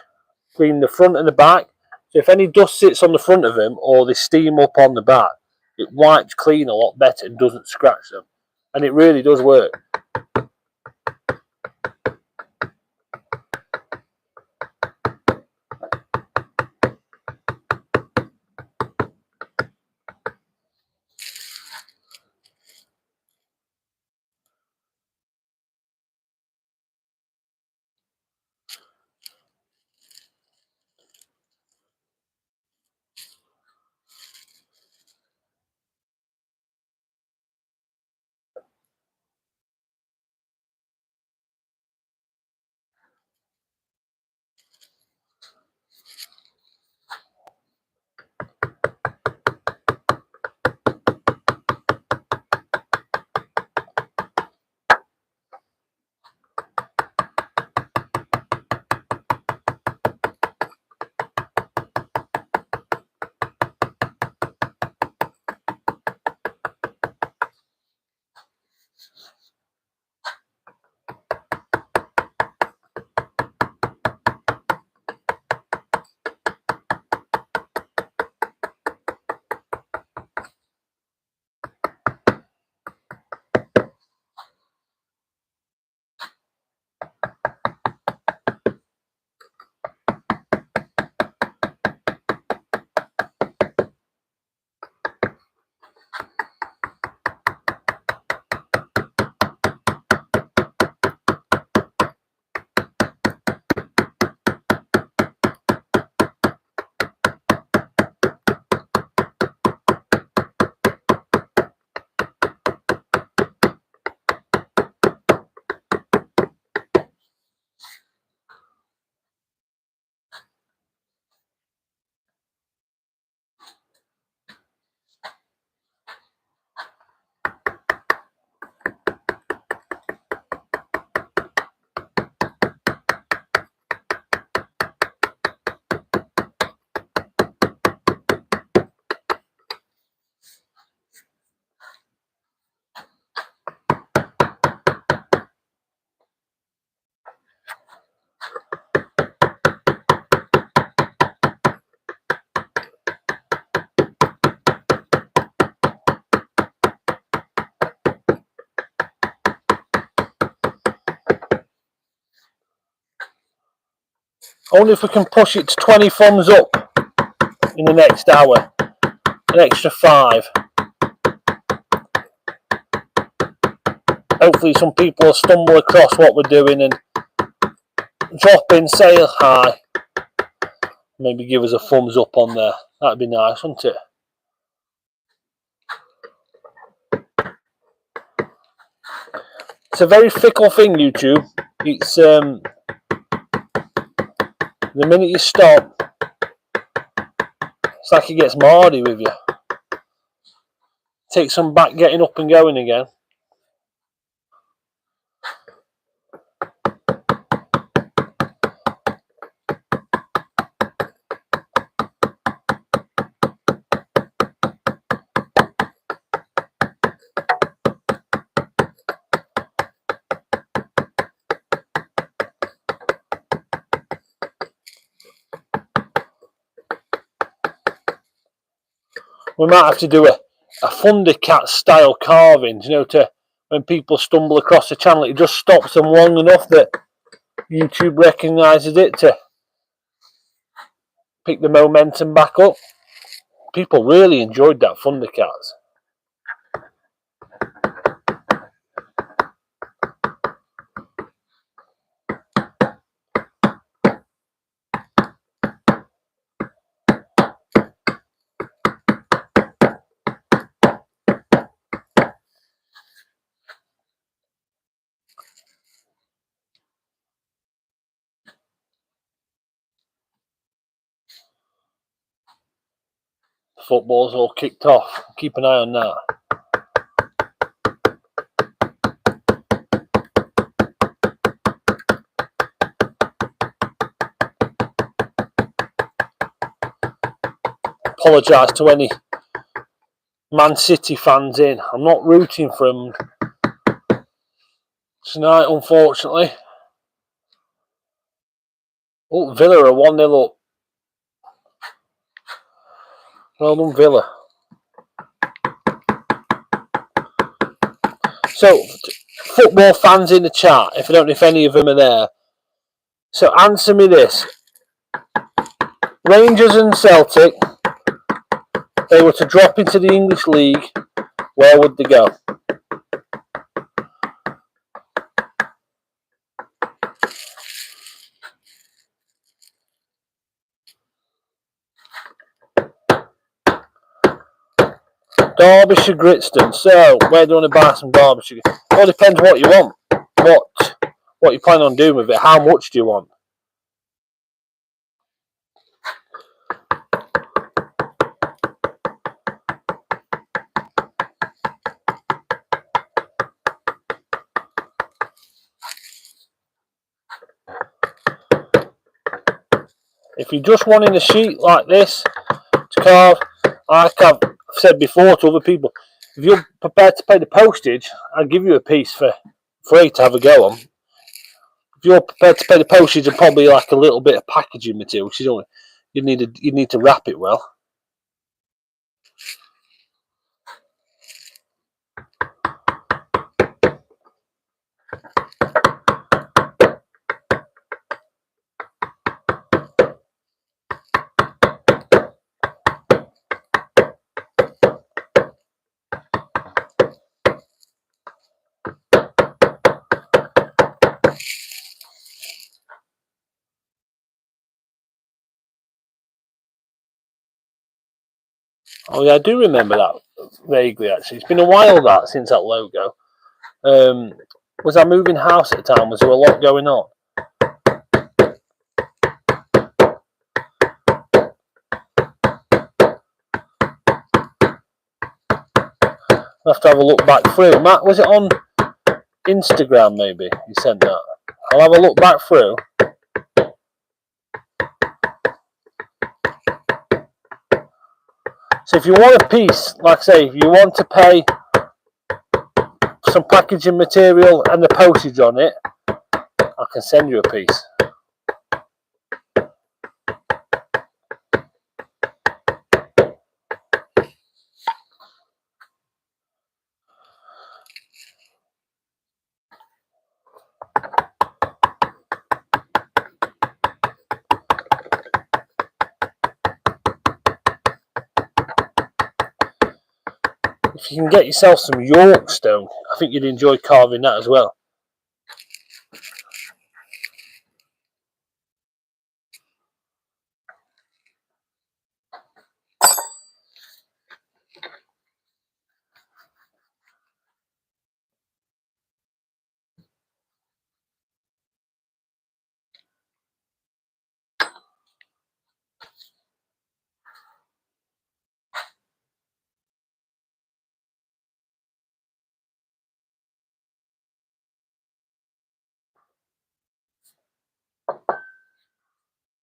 Clean the front and the back. So if any dust sits on the front of them or they steam up on the back, it wipes clean a lot better and doesn't scratch them. And it really does work. Only if we can push it to 20 thumbs up in the next hour. An extra 5. Hopefully some people will stumble across what we're doing and drop in, say hi. Maybe give us a thumbs up on there. That'd be nice, wouldn't it? It's a very fickle thing, YouTube. It's the minute you stop, it's like it gets mardy with you. Takes some back getting up and going again. We might have to do a Thundercat style carving, you know, to when people stumble across the channel, it just stops them long enough that YouTube recognises it to pick the momentum back up. People really enjoyed that Thundercats. Football's all kicked off. Keep an eye on that. Apologise to any Man City fans in. I'm not rooting for them tonight, unfortunately. Oh, Villa are 1-0 up. Well done, Villa. So, football fans in the chat, if I don't know if any of them are there. So, answer me this. Rangers and Celtic, they were to drop into the English League, where would they go? Derbyshire Gritstone. So, where do you want to buy some Derbyshire? Well, it depends what you want. What you plan on doing with it. How much do you want? If you're just wanting a sheet like this to carve, like I've said before to other people, if you're prepared to pay the postage, I'll give you a piece for free to have a go on. If you're prepared to pay the postage and probably like a little bit of packaging material, because you need to wrap it well. Oh yeah, I do remember that vaguely. Actually, it's been a while since that logo. Was I moving house at the time? Was there a lot going on? I'll have to have a look back through. Matt, was it on Instagram maybe you sent that? I'll have a look back through. So if you want a piece, like I say, if you want to pay some packaging material and the postage on it, I can send you a piece. if you can get yourself some York stone, I think you'd enjoy carving that as well.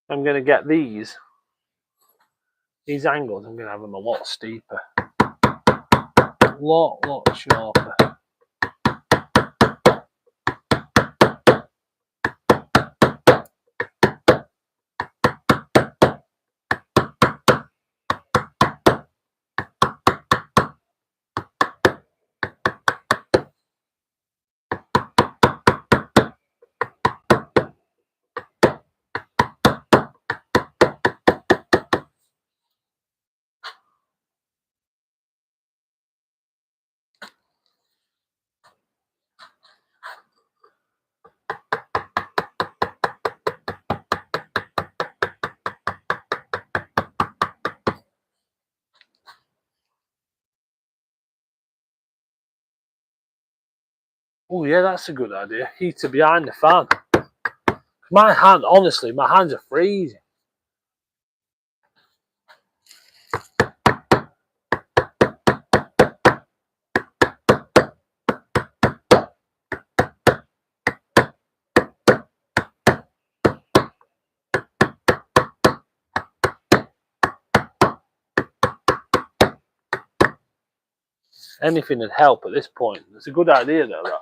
I'm going to get these angles, I'm going to have them a lot steeper. A lot sharper. Oh yeah, that's a good idea. Heater behind the fan. My hand, honestly, my hands are freezing. Anything would help at this point. It's a good idea though, that.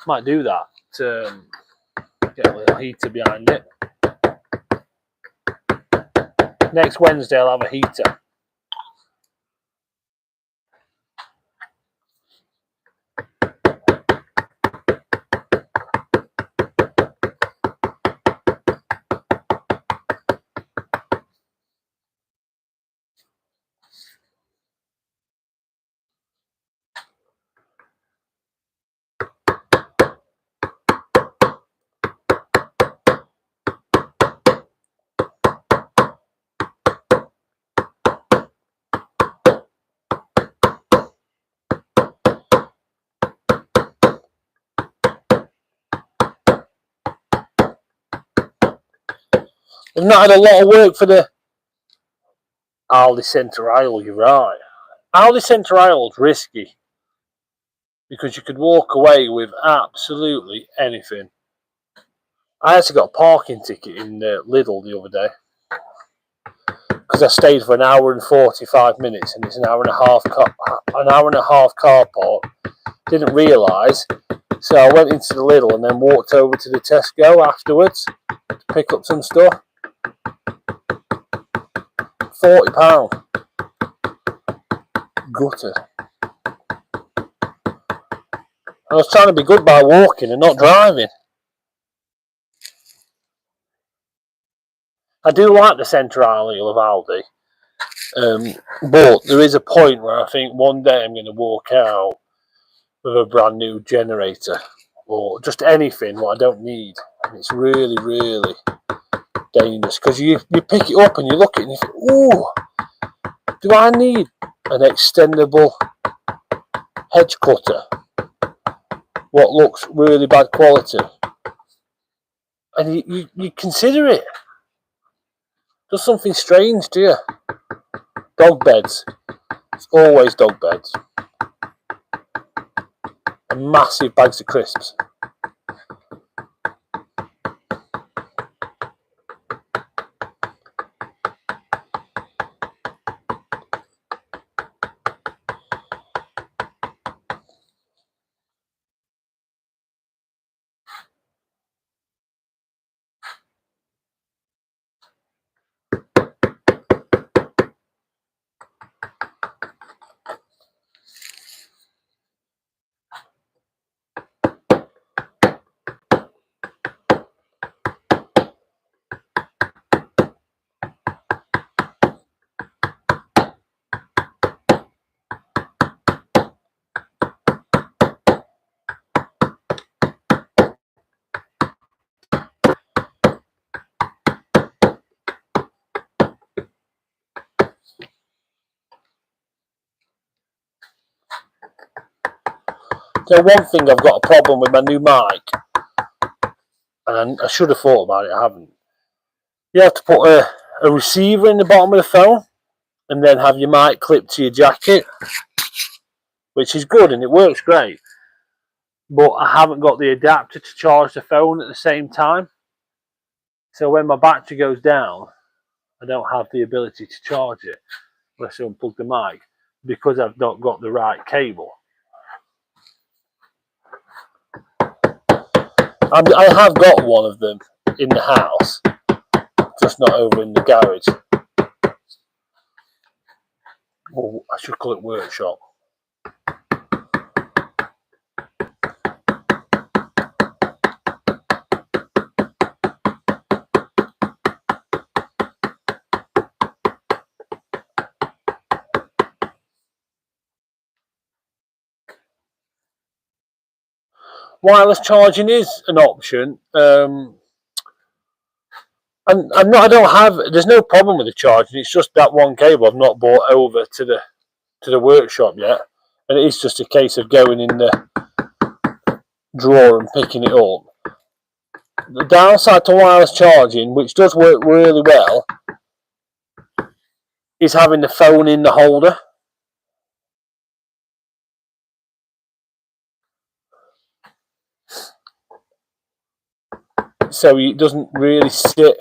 Might do that to get a little heater behind it. Next Wednesday I'll have a heater. I've not had a lot of work for the Aldi Centre Aisle, you're right. Aldi Centre Aisle's risky because you could walk away with absolutely anything. I actually got a parking ticket in Lidl the other day because I stayed for an hour and 45 minutes, and it's an hour and a half car park. Didn't realise, so I went into the Lidl and then walked over to the Tesco afterwards to pick up some stuff. £40. Gutted. I was trying to be good by walking and not driving. I do like the centre aisle of Aldi, but there is a point where I think one day I'm going to walk out with a brand new generator or just anything what I don't need, and it's really, really dangerous because you pick it up and you look at it and you think, ooh, do I need an extendable hedge cutter? What looks really bad quality, and you consider it. Does something strange to you? Dog beds. It's always dog beds. And massive bags of crisps. So one thing I've got a problem with my new mic, and I should have thought about it, I haven't. You have to put a receiver in the bottom of the phone and then have your mic clipped to your jacket, which is good and it works great. But I haven't got the adapter to charge the phone at the same time. So when my battery goes down, I don't have the ability to charge it unless I unplug the mic because I've not got the right cable. I have got one of them in the house, just not over in the garage. Oh, I should call it workshop. Wireless charging is an option, and I don't have. There's no problem with the charging. It's just that one cable I've not brought over to the workshop yet, and it is just a case of going in the drawer and picking it up. The downside to wireless charging, which does work really well, is having the phone in the holder. So it doesn't really sit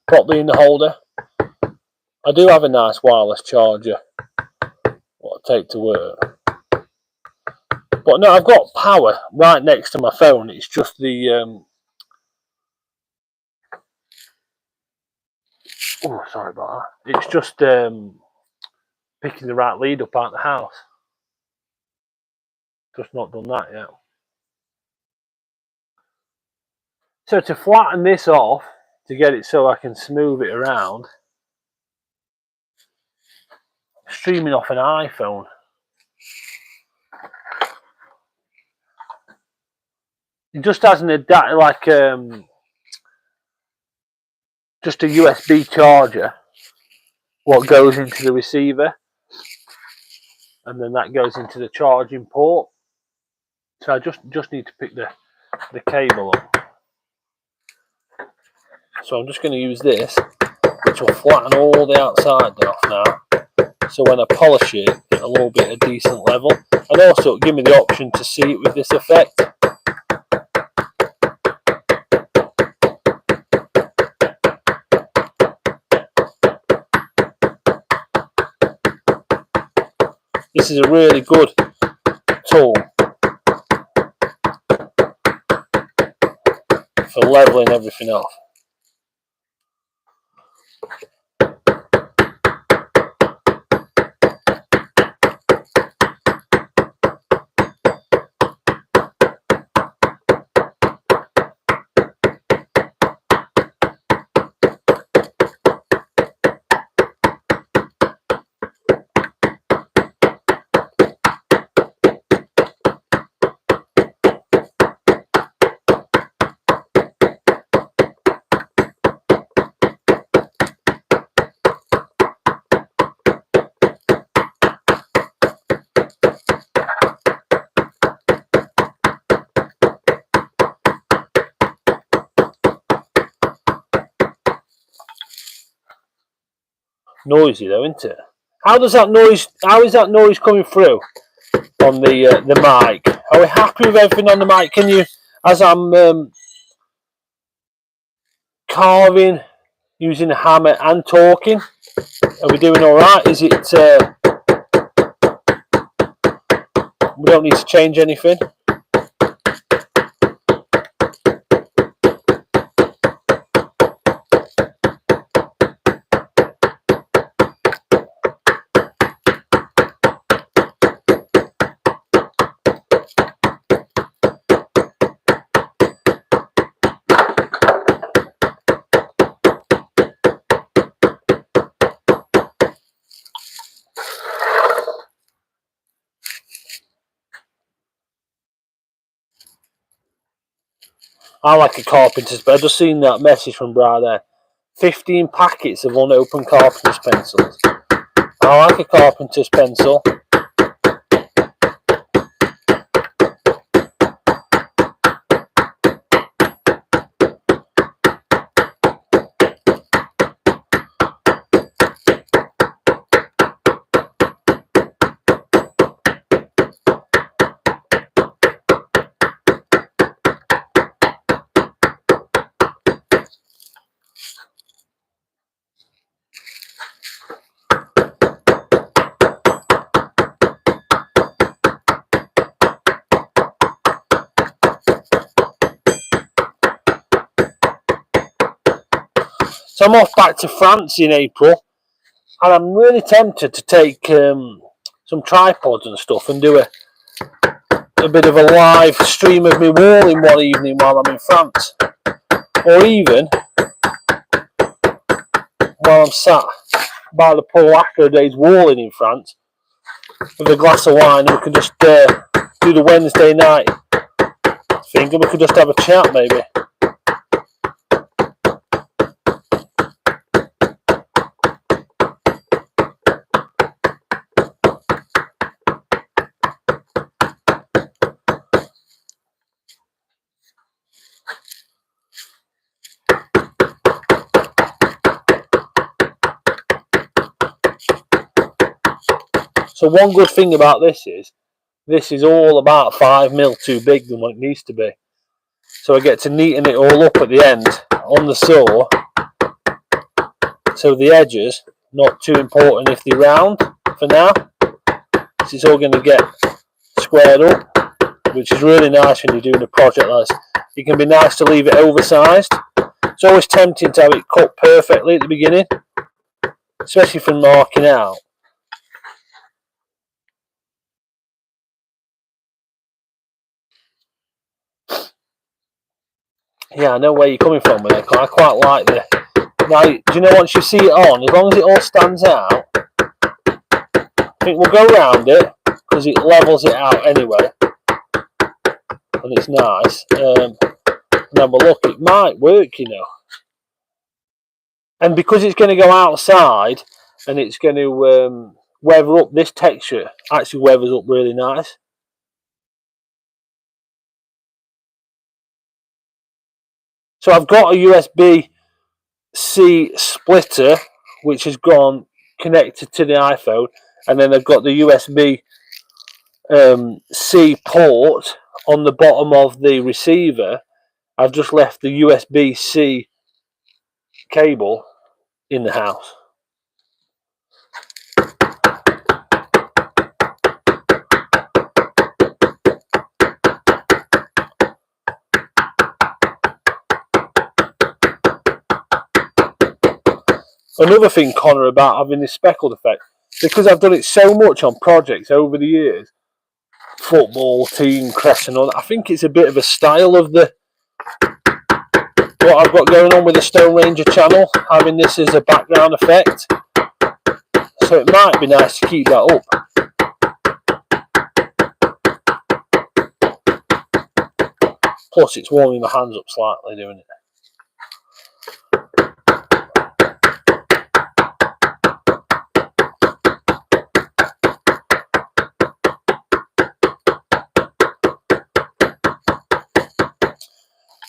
properly in the holder. I do have a nice wireless charger, what I take to work. But no, I've got power right next to my phone. It's just the oh, sorry about that. It's just picking the right lead up out of the house. Just not done that yet. So to flatten this off, to get it so I can smooth it around, streaming off an iPhone. It just has an adapter, like just a USB charger, what goes into the receiver, and then that goes into the charging port. So I just need to pick the cable up. So I'm just going to use this, which will flatten all the outside off now. So when I polish it, it'll all be at a decent level. And also it'll give me the option to see it with this effect. This is a really good tool for leveling everything off. Noisy though, isn't it? How is that noise coming through on the mic? Are we happy with everything on the mic? Can you, as I'm carving using a hammer and talking, are we doing all right? Is it we don't need to change anything? I like a carpenter's pen. I've just seen that message from Brad there. 15 packets of unopened carpenter's pencils. I like a carpenter's pencil. I'm off back to France in April, and I'm really tempted to take some tripods and stuff and do a bit of a live stream of me walling one evening while I'm in France, or even while I'm sat by the pool after a day's walling in France with a glass of wine, and we can just do the Wednesday night thing, and we could just have a chat maybe. So one good thing about this is all about 5mm too big than what it needs to be. So I get to neaten it all up at the end on the saw. So the edges, not too important if they're round for now. It's all going to get squared up, which is really nice when you're doing a project like this. It can be nice to leave it oversized. It's always tempting to have it cut perfectly at the beginning, especially from marking out. Yeah, I know where you're coming from with it. I quite like the. Now, do you know once you see it on, as long as it all stands out, I think we'll go around it because it levels it out anyway, and it's nice. And then we'll look. It might work, you know. And because it's going to go outside and it's going to weather up, this texture actually weathers up really nice. So I've got a USB-C splitter which has gone connected to the iPhone, and then I've got the USB-C port on the bottom of the receiver. I've just left the USB-C cable in the house. Another thing, Connor, about having this speckled effect, because I've done it so much on projects over the years, football team, crest and all that, I think it's a bit of a style of what I've got going on with the Stone Ranger channel, having this as a background effect. So it might be nice to keep that up. Plus it's warming my hands up slightly doing it.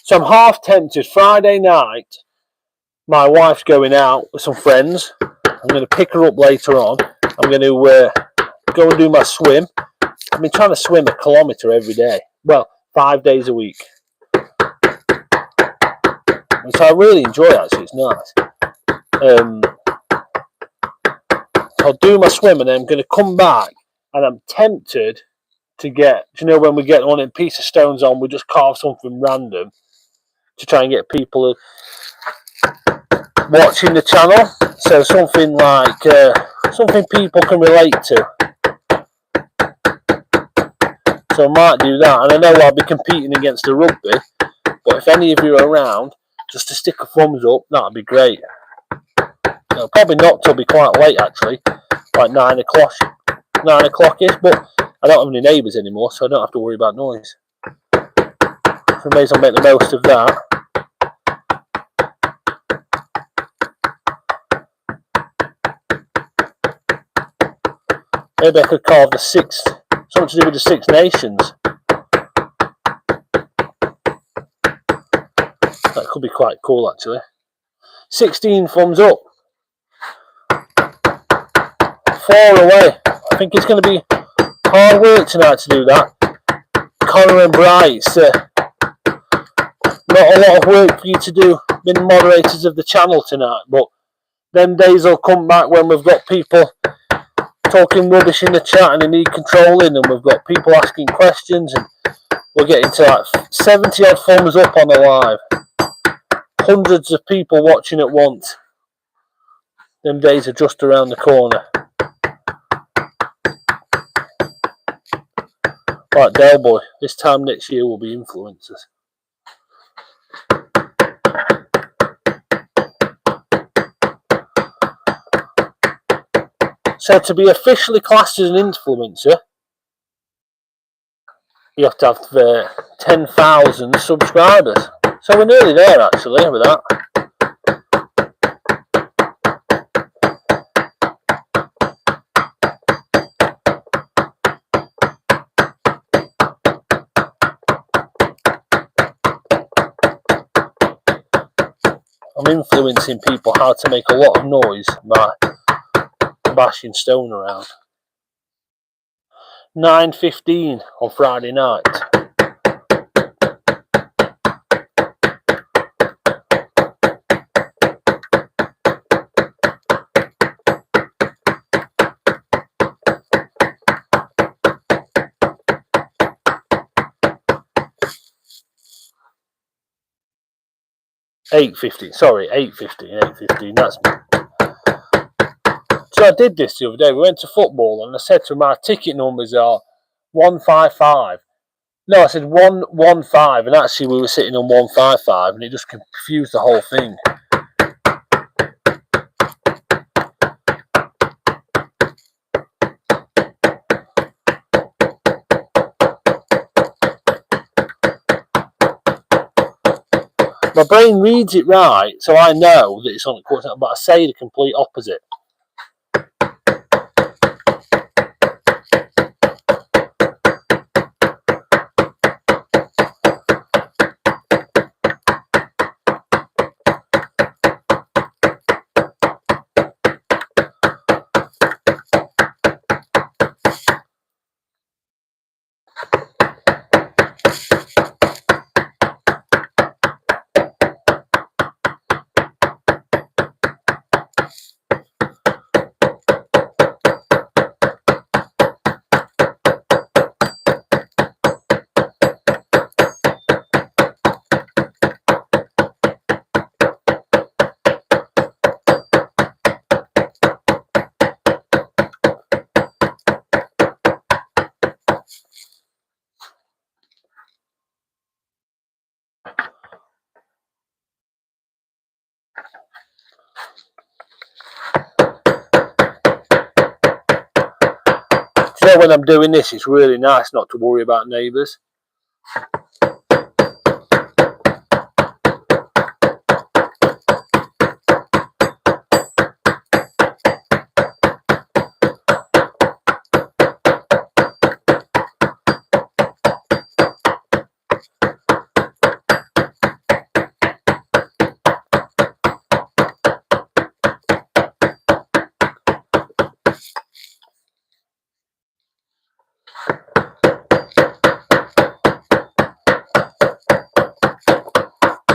So I'm half tempted. Friday night, my wife's going out with some friends. I'm going to pick her up later on. I'm going to go and do my swim. I've been trying to swim 1 kilometre every day. Well, 5 days a week. Which I really enjoy, actually. It's nice. I'll do my swim and then I'm going to come back, and I'm tempted to get, do you know when we get one piece of stones on, we just carve something random to try and get people watching the channel. So something like something people can relate to. So I might do that, and I know I'll be competing against the rugby, but if any of you are around, just to stick a thumbs up, that'd be great. No, probably not till be quite late actually, like 9 o'clock ish, but I don't have any neighbours anymore, so I don't have to worry about noise. So I may as well make the most of that. Maybe I could carve the something to do with the Six Nations. That could be quite cool actually. 16 thumbs up. 4 away. I think it's going to be hard work tonight to do that. Connor and Bright, it's not a lot of work for you to do being moderators of the channel tonight, but them days will come back when we've got people talking rubbish in the chat and they need controlling, and we've got people asking questions, and we're getting to like 70 odd thumbs up on the live. Hundreds of people watching at once. Them days are just around the corner. Right, Del Boy, this time next year we'll be influencers. So to be officially classed as an influencer, you have to have 10,000 subscribers. So we're nearly there actually with that. I'm influencing people how to make a lot of noise by bashing stone around. 9:15 on Friday night. Sorry, 8:15. That's me. So I did this the other day. We went to football, and I said to him, my ticket numbers are 155. No, I said 115, and actually we were sitting on 155, and it just confused the whole thing. My brain reads it right, so I know that it's on the quarter, but I say the complete opposite. You know, when I'm doing this, it's really nice not to worry about neighbours.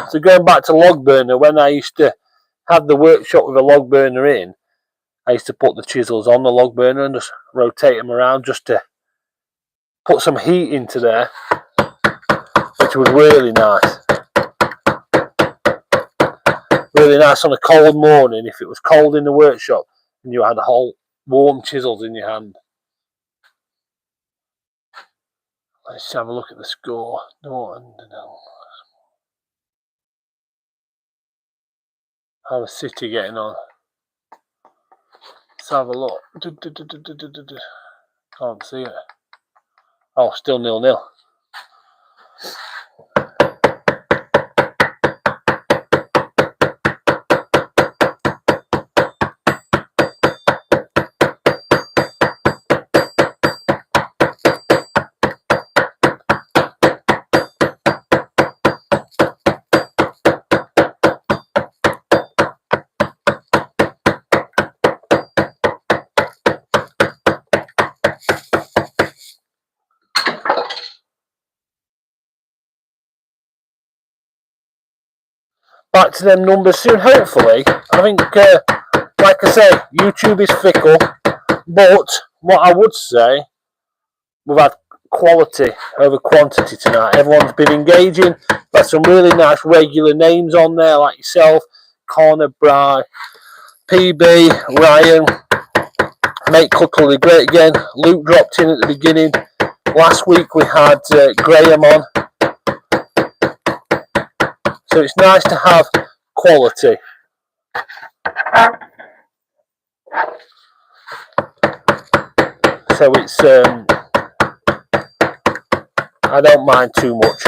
So going back to log burner, when I used to have the workshop with a log burner in, I used to put the chisels on the log burner and just rotate them around just to put some heat into there, which was really nice. Really nice on a cold morning if it was cold in the workshop and you had a whole warm chisels in your hand. Let's have a look at the score. How is City getting on? Let's have a look. Can't see it. Oh, still 0-0. Back to them numbers soon, hopefully. I think, like I say, YouTube is fickle, but what I would say, we've had quality over quantity tonight. Everyone's been engaging. Got some really nice regular names on there, like yourself, Connor, Bry, PB, Ryan, Mate Cuckley, great again. Luke dropped in at the beginning. Last week we had Graham on. So it's nice to have quality. So it's, I don't mind too much.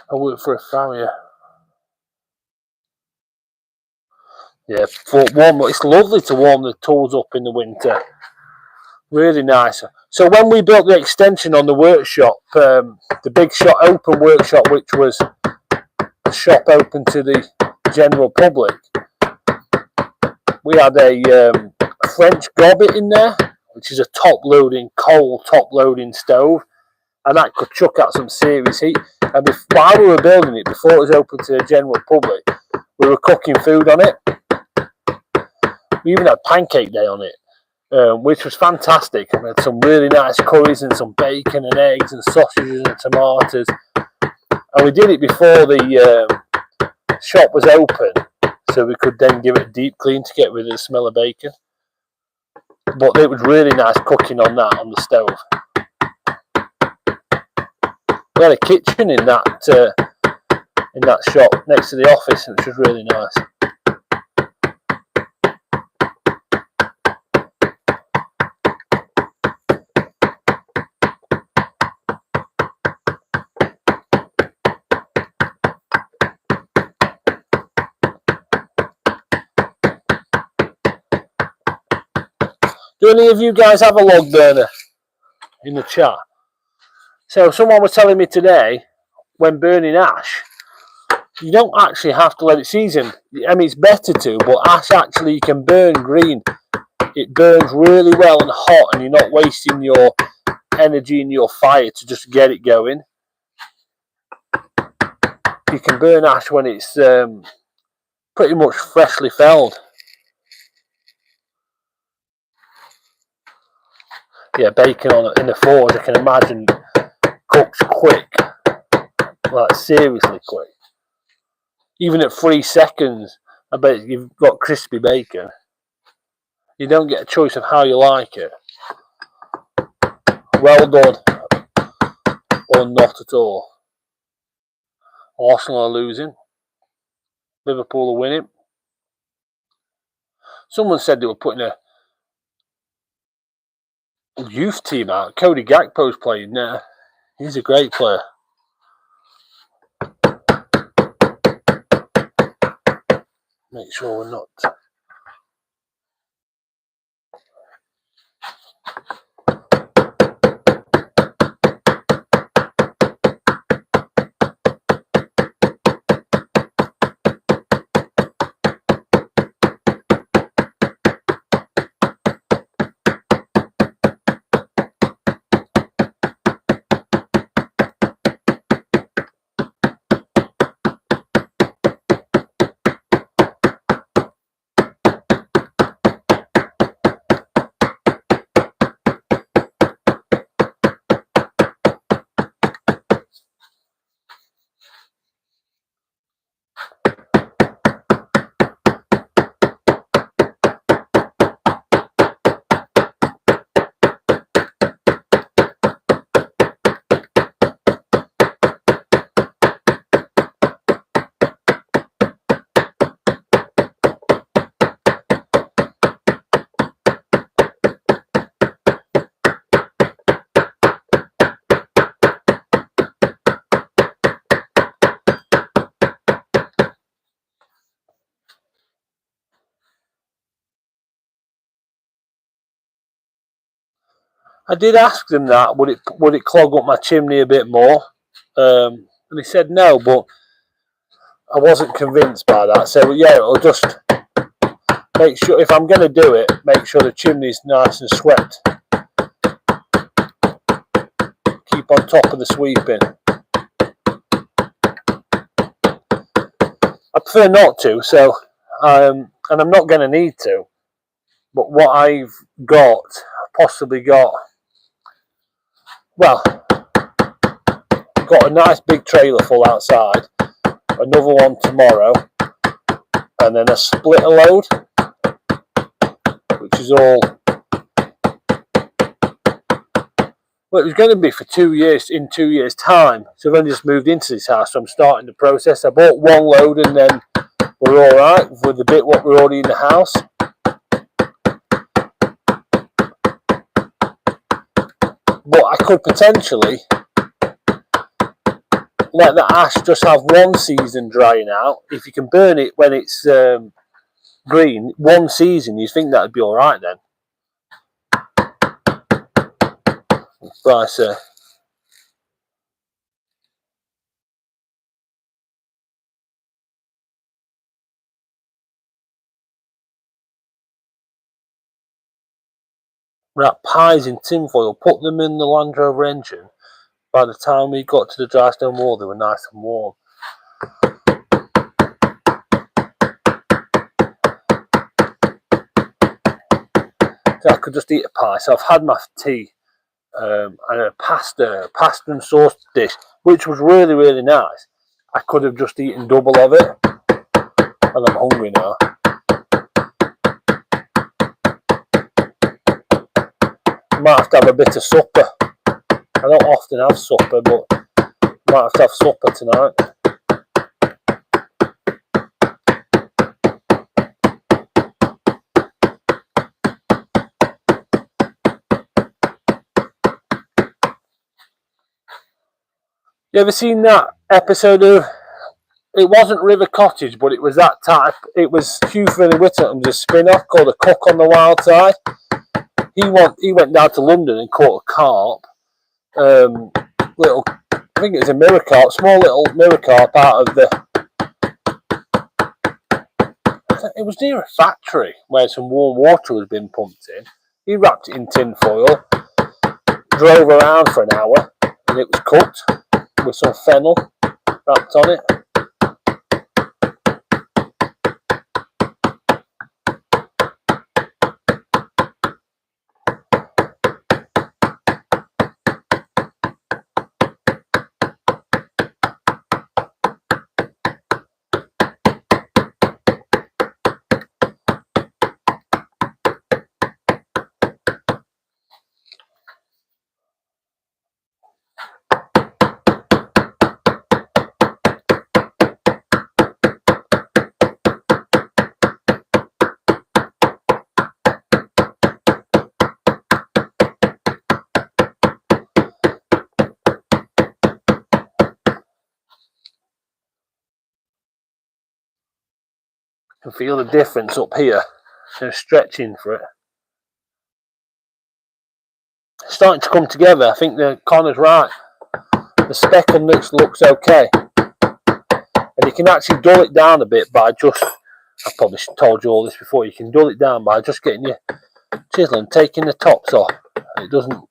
I work for a farrier. Yeah, it's lovely to warm the tools up in the winter. Really nice. So when we built the extension on the workshop, the big shop open workshop, which was a shop open to the general public, we had a French gobbet in there, which is a coal top loading stove, and that could chuck out some serious heat. And while we were building it, before it was open to the general public, we were cooking food on it. We even had pancake day on it, which was fantastic. We had some really nice curries and some bacon and eggs and sausages and tomatoes. And we did it before the shop was open, so we could then give it a deep clean to get rid of the smell of bacon. But it was really nice cooking on that on the stove. We had a kitchen in that shop next to the office, which was really nice. Do any of you guys have a log burner in the chat? So someone was telling me today, when burning ash, you don't actually have to let it season. I mean, it's better to, but ash actually you can burn green. It burns really well and hot, and you're not wasting your energy in your fire to just get it going. You can burn ash when it's pretty much freshly felled. Yeah, bacon in the forge, I can imagine, cooks quick, like seriously quick. Even at 3 seconds, I bet you've got crispy bacon. You don't get a choice of how you like it. Well done, or not at all. Arsenal are losing. Liverpool are winning. Someone said they were putting a youth team out. Cody Gakpo's playing there. He's a great player. Make sure we're not. I did ask them that, would it clog up my chimney a bit more? And he said no, but I wasn't convinced by that. So yeah, it'll just make sure, if I'm going to do it, make sure the chimney's nice and swept. Keep on top of the sweeping. I prefer not to, so, and I'm not going to need to, but what I've got, possibly got, well, got a nice big trailer full outside, another one tomorrow, and then a splitter load, which is all, well, it was going to be for 2 years, in 2 years' time. So I've only just moved into this house, so I'm starting the process. I bought one load and then we're all right with the bit what we're already in the house. But I could potentially let the ash just have one season drying out. If you can burn it when it's green, one season, you think that'd be all right then. Right, sir. Wrap pies in tinfoil, put them in the Land Rover engine. By the time we got to the dry stone wall, they were nice and warm. So I could just eat a pie. So I've had my tea and a pasta and sauce dish, which was really, really nice. I could have just eaten double of it, and I'm hungry now. I might have to have a bit of supper. I don't often have supper, but I might have to have supper tonight. You ever seen that episode of, it wasn't River Cottage, but it was that type, it was Hugh Fearnley-Whittington's a spin-off called A Cook on the Wild Side. He went down to London and caught a carp, little, I think it was a mirror carp, small little mirror carp out of the, it was near a factory where some warm water was being pumped in. He wrapped it in tin foil, drove around for an hour, and it was cooked with some fennel wrapped on it. You can feel the difference up here. So stretching for it. It's starting to come together. I think the Connor's right. The speckleness looks okay. And you can actually dull it down a bit by just, I probably told you all this before, you can dull it down by just getting your chisel and taking the tops off. It doesn't,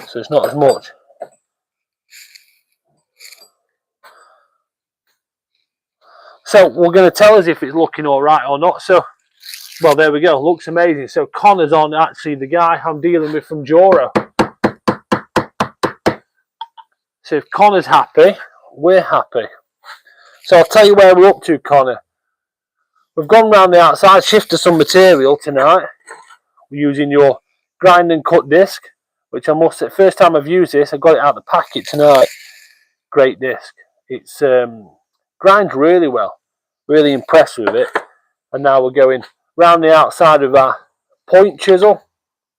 so it's not as much. So we're going to tell us if it's looking all right or not. So, well, there we go. Looks amazing. So Connor's on, actually the guy I'm dealing with from Joro. So if Connor's happy, we're happy. So I'll tell you where we're up to, Connor. We've gone round the outside, shifted some material tonight. We're using your grind and cut disc, which I must say, first time I've used this, I got it out of the packet tonight. Great disc. It's grinds really well. Really impressed with it. And now we're going round the outside of our point chisel,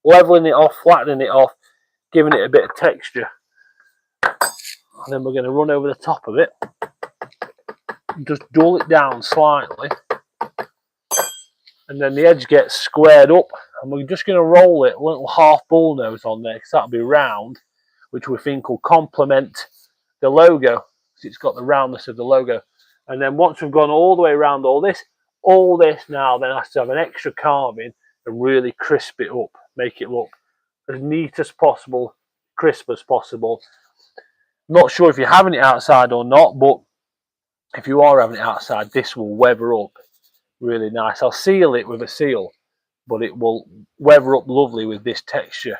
leveling it off, flattening it off, giving it a bit of texture. And then we're going to run over the top of it, just dull it down slightly, and then the edge gets squared up, and we're just going to roll it a little half bull nose on there, because that'll be round, which we think will complement the logo, because it's got the roundness of the logo. And then once we've gone all the way around all this, All this now then has to have an extra carving and really crisp it up, make it look as neat as possible, crisp as possible. Not sure if you're having it outside or not, but if you are having it outside, this will weather up really nice. I'll seal it with a seal, but it will weather up lovely with this texture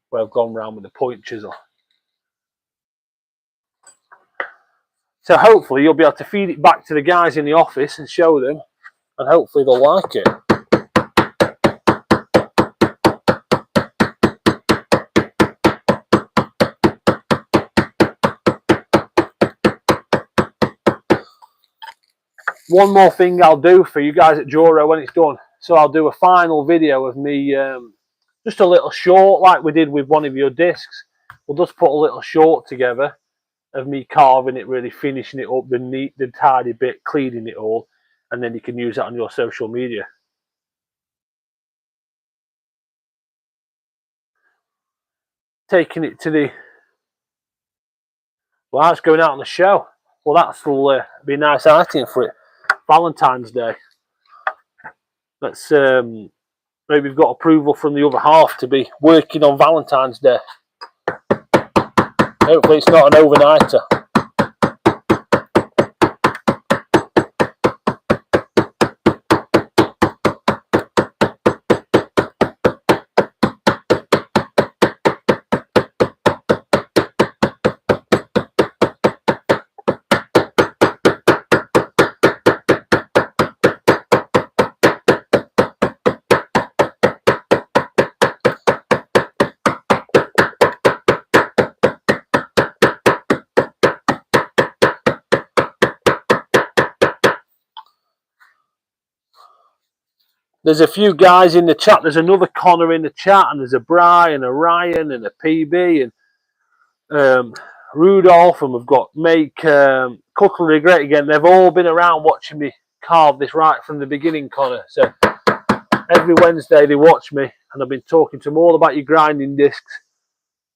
where I've gone around with the point chisel. So hopefully you'll be able to feed it back to the guys in the office and show them, and hopefully they'll like it. One more thing I'll do for you guys at Joro when it's done. So I'll do a final video of me, just a little short like we did with one of your discs. We'll just put a little short together of me carving it, really finishing it up, the tidy bit, cleaning it all, and then you can use that on your social media. Taking it to the, well, it's going out on the show. Well, that'll be a nice item for it. Valentine's Day. Let's maybe we've got approval from the other half to be working on Valentine's Day. Hopefully it's not an overnighter. There's a few guys in the chat. There's another Connor in the chat, and there's a Brian, a Ryan, and a PB, and Rudolph, and we've got Make Cutlery Great Again. They've all been around watching me carve this right from the beginning, Connor. So every Wednesday they watch me, and I've been talking to them all about your grinding discs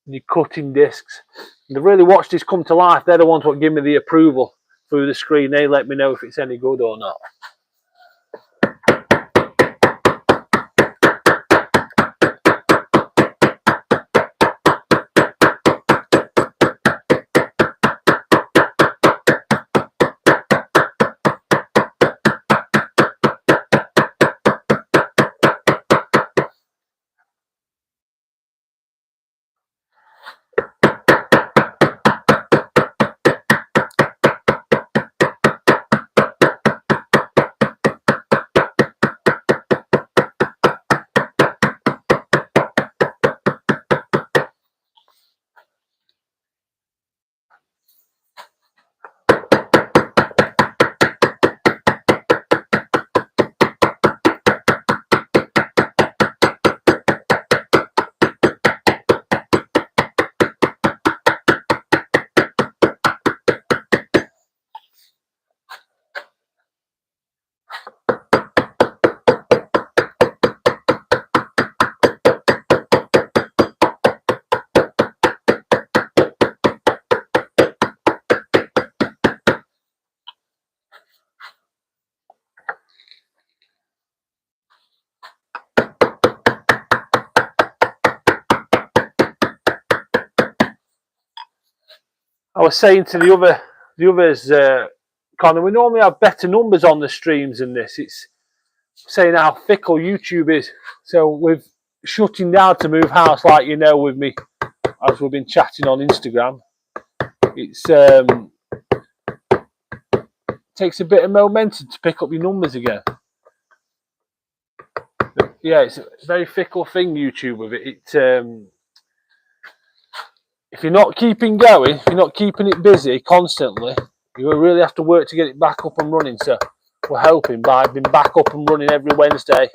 and your cutting discs. And they've really watched this come to life. They're the ones that give me the approval through the screen. They let me know if it's any good or not. I was saying to the others, Connor, we normally have better numbers on the streams than this. It's saying how fickle YouTube is. So with shutting down to move house, like you know, with me, as we've been chatting on Instagram, it's takes a bit of momentum to pick up your numbers again. But yeah, it's a very fickle thing, YouTube, with it. If you're not keeping going, if you're not keeping it busy constantly, you really have to work to get it back up and running. So we're hoping by being back up and running every Wednesday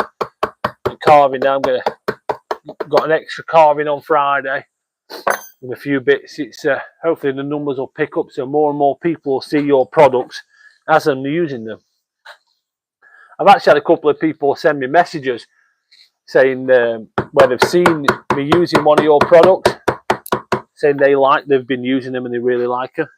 and carving now, got an extra carving on Friday with a few bits. It's hopefully the numbers will pick up, so more and more people will see your products as I'm using them. I've actually had a couple of people send me messages saying where they've seen me using one of your products, saying they've been using them and they really like them.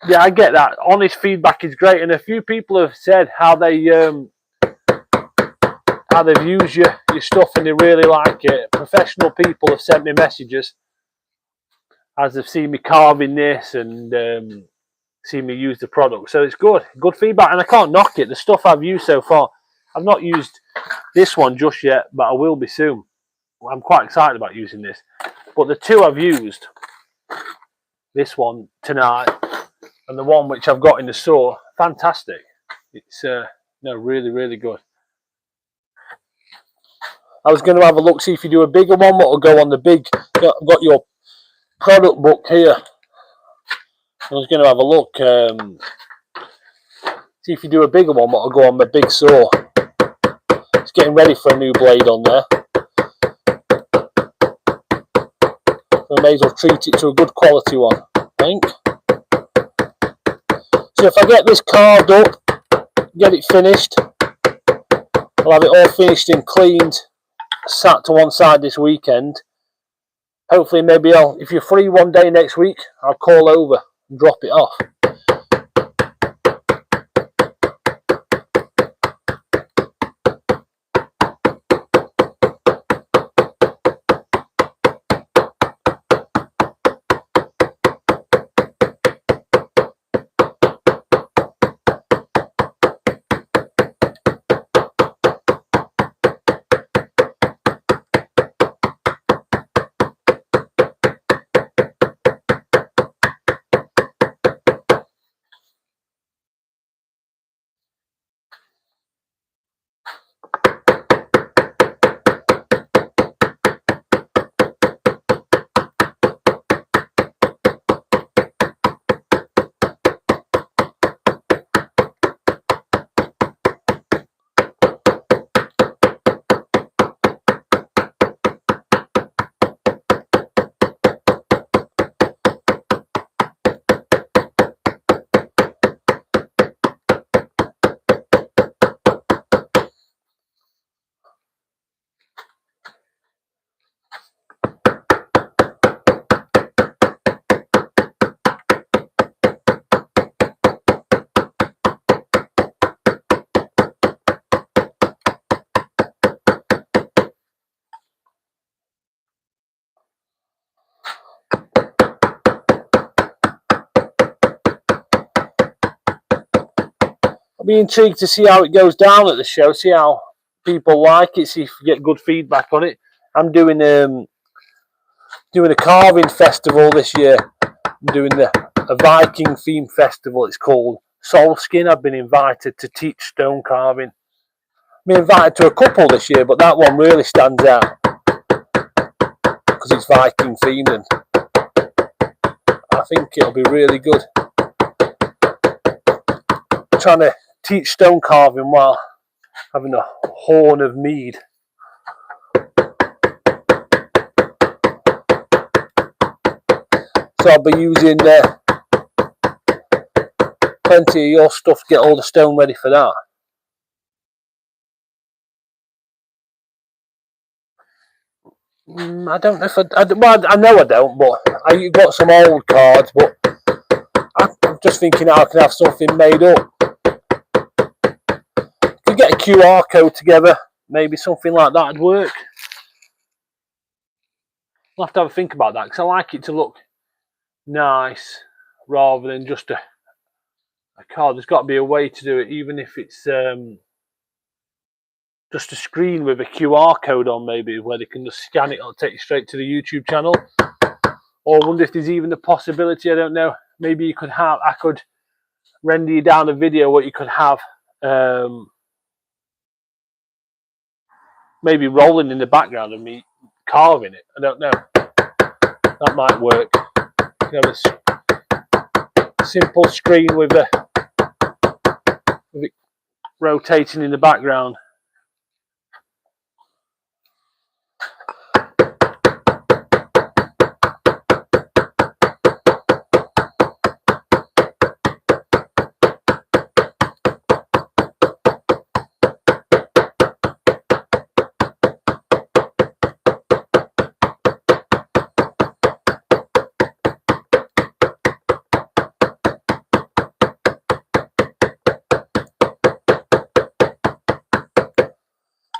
Yeah, I get that. Honest feedback is great, and a few people have said how they've used your stuff and they really like it. Professional people have sent me messages as they've seen me carving this and seen me use the product. So it's good feedback, and I can't knock it. The stuff I've used so far, I've not used this one just yet, but I will be soon. I'm quite excited about using this. But the two I've used, this one tonight and the one which I've got in the store, fantastic. It's no, really, really good. I was going to have a look, see if you do a bigger one, what will go on the big. I've got your product book here. I was going to have a look, see if you do a bigger one, what will go on my big saw. It's getting ready for a new blade on there. So I may as well treat it to a good quality one, I think. So if I get this carved up, get it finished, I'll have it all finished and cleaned, sat to one side this weekend. Hopefully, maybe if you're free one day next week, I'll call over and drop it off. I'll be intrigued to see how it goes down at the show, see how people like it, see if we get good feedback on it. I'm doing a carving festival this year. I'm doing a Viking theme festival. It's called Solskin. I've been invited to teach stone carving. I've been invited to a couple this year, but that one really stands out because it's Viking themed, and I think it'll be really good. I'm trying to teach stone carving while having a horn of mead. So I'll be using plenty of your stuff to get all the stone ready for that. I don't know if I know I don't, but I got some old cards, but I'm just thinking how I can have something made up. Could get a QR code together, maybe something like that would work. I'll have to have a think about that because I like it to look nice rather than just a card. There's got to be a way to do it, even if it's just a screen with a QR code on, maybe where they can just scan it or take it straight to the YouTube channel. Or I wonder if there's even the possibility, I don't know, maybe you could have, I could render you down a video what you could have maybe rolling in the background of me carving it. I don't know. That might work. You have a simple screen with it rotating in the background.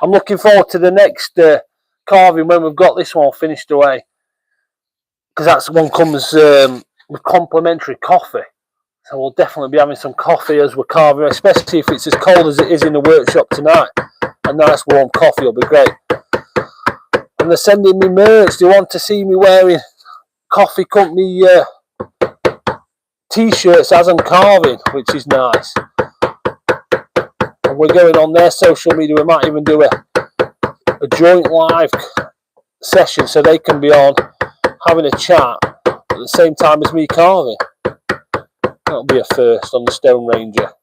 I'm looking forward to the next carving when we've got this one finished away, because that's one comes with complimentary coffee. So we'll definitely be having some coffee as we're carving, especially if it's as cold as it is in the workshop tonight. A nice warm coffee will be great. And they're sending me merch. They want to see me wearing coffee company t-shirts as I'm carving, which is nice. And we're going on their social media. We might even do a joint live session so they can be on having a chat at the same time as me carving. That'll be a first on the Stone Ranger.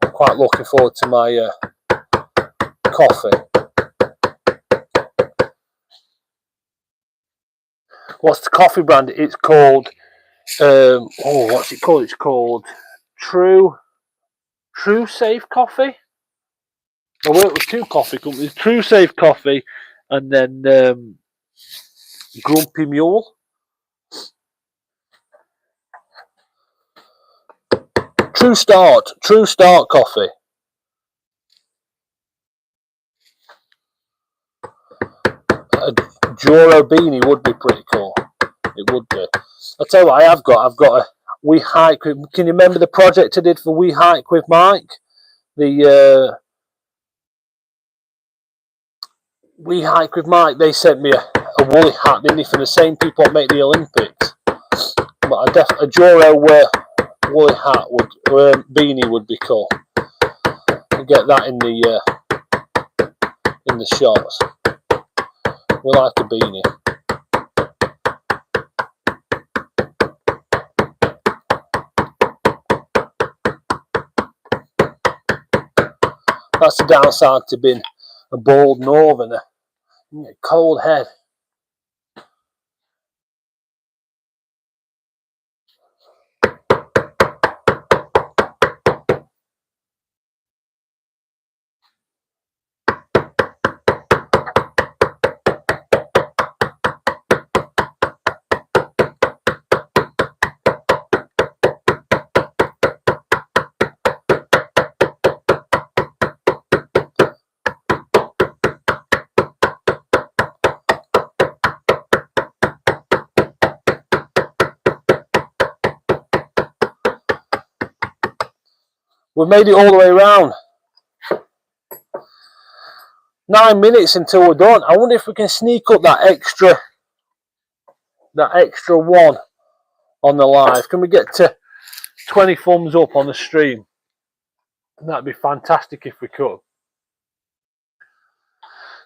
I'm quite looking forward to my coffee. What's the coffee brand? It's called what's it called? It's called True Safe Coffee. I work with two coffee companies, True Safe Coffee and then Grumpy Mule. True Start Coffee. A Joro beanie would be pretty cool. It would be. I'll tell you what I've got a We Hike with, can you remember the project I did for We Hike with Mike? The We Hike with Mike, they sent me a woolly hat, didn't they, for the same people that make the Olympics. But a Joro woolly hat beanie would be cool. We'll get that in the shots. We like a beanie. That's the downside to being a bald northerner. You get a cold head. We've made it all the way around. 9 minutes until we're done. I wonder if we can sneak up that extra one on the live. Can we get to 20 thumbs up on the stream? That'd be fantastic if we could.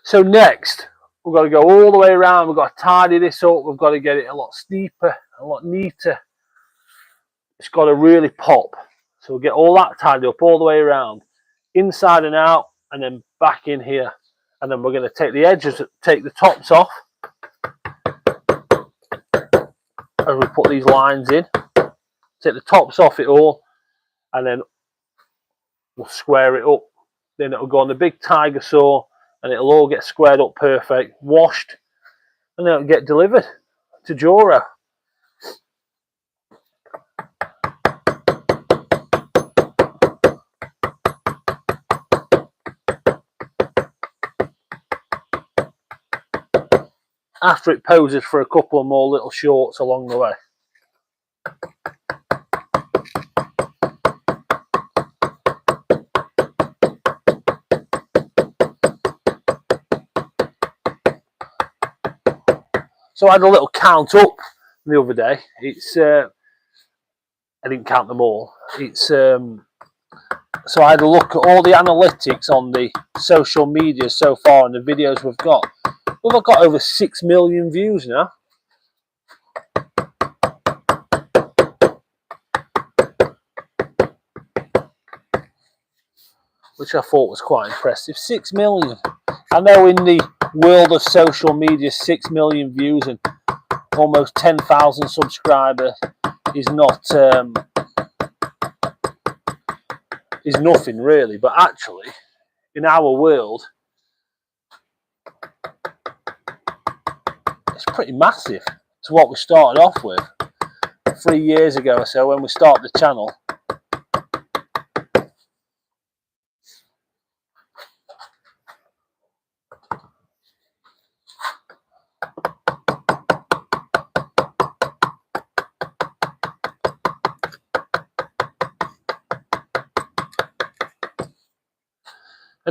So next, we've got to go all the way around. We've got to tidy this up. We've got to get it a lot steeper, a lot neater. It's got to really pop. So we'll get all that tidied up all the way around, inside and out, and then back in here. And then we're going to take the edges, take the tops off. And we put these lines in. Take the tops off it all. And then we'll square it up. Then it'll go on the big tiger saw. And it'll all get squared up perfect, washed. And then it'll get delivered to Joro. After it poses for a couple of more little shorts along the way. So I had a little count up the other day. It's I didn't count them all. It's so I had a look at all the analytics on the social media so far and the videos we've got. Well, I've got over 6 million views now. Which I thought was quite impressive. 6 million. I know in the world of social media, 6 million views and almost 10,000 subscribers is not is nothing really. But actually, in our world, it's pretty massive to what we started off with 3 years ago or so when we started the channel.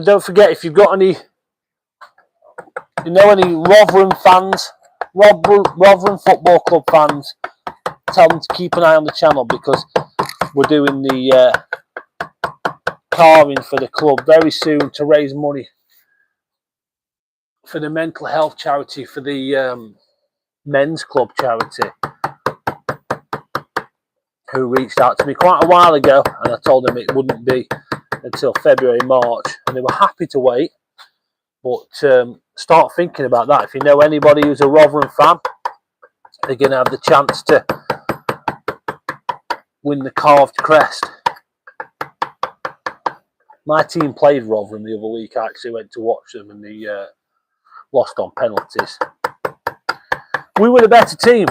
And don't forget, if you've got any, any Rotherham fans, Rotherham Football Club fans, tell them to keep an eye on the channel, because we're doing the carving for the club very soon to raise money for the mental health charity, for the men's club charity, who reached out to me quite a while ago, and I told them it wouldn't be until February, March, and they were happy to wait. But start thinking about that. If you know anybody who's a Rotherham fan, they're going to have the chance to win the carved crest. My team played Rotherham the other week. I actually went to watch them, and they lost on penalties. We were the better team.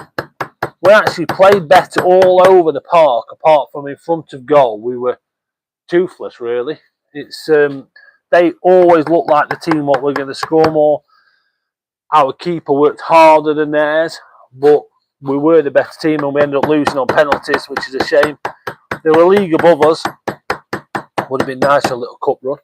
We actually played better all over the park, apart from in front of goal. We were toothless, really. It's they always look like the team what we're going to score more. Our keeper worked harder than theirs, but we were the better team, and we ended up losing on penalties, which is a shame. They were a league above us. Would have been nice for a little cup run.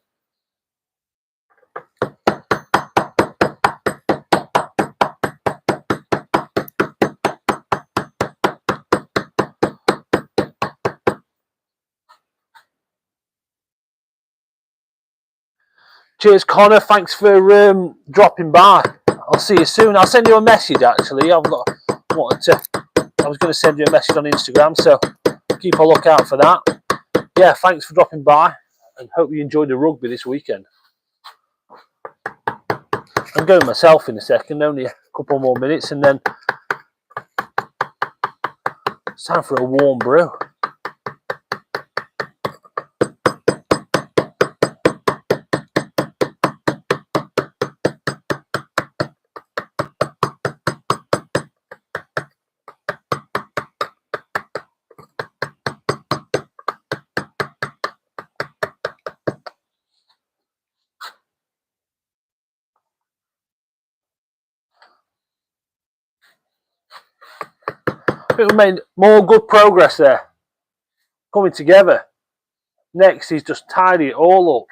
Cheers, Connor. Thanks for dropping by. I'll see you soon. I'll send you a message, actually. I was going to send you a message on Instagram, so keep a lookout for that. Yeah, thanks for dropping by, and hope you enjoyed the rugby this weekend. I'm going myself in a second, only a couple more minutes, and then it's time for a warm brew. I think we made more good progress there, coming together. Next is just tidy it all up.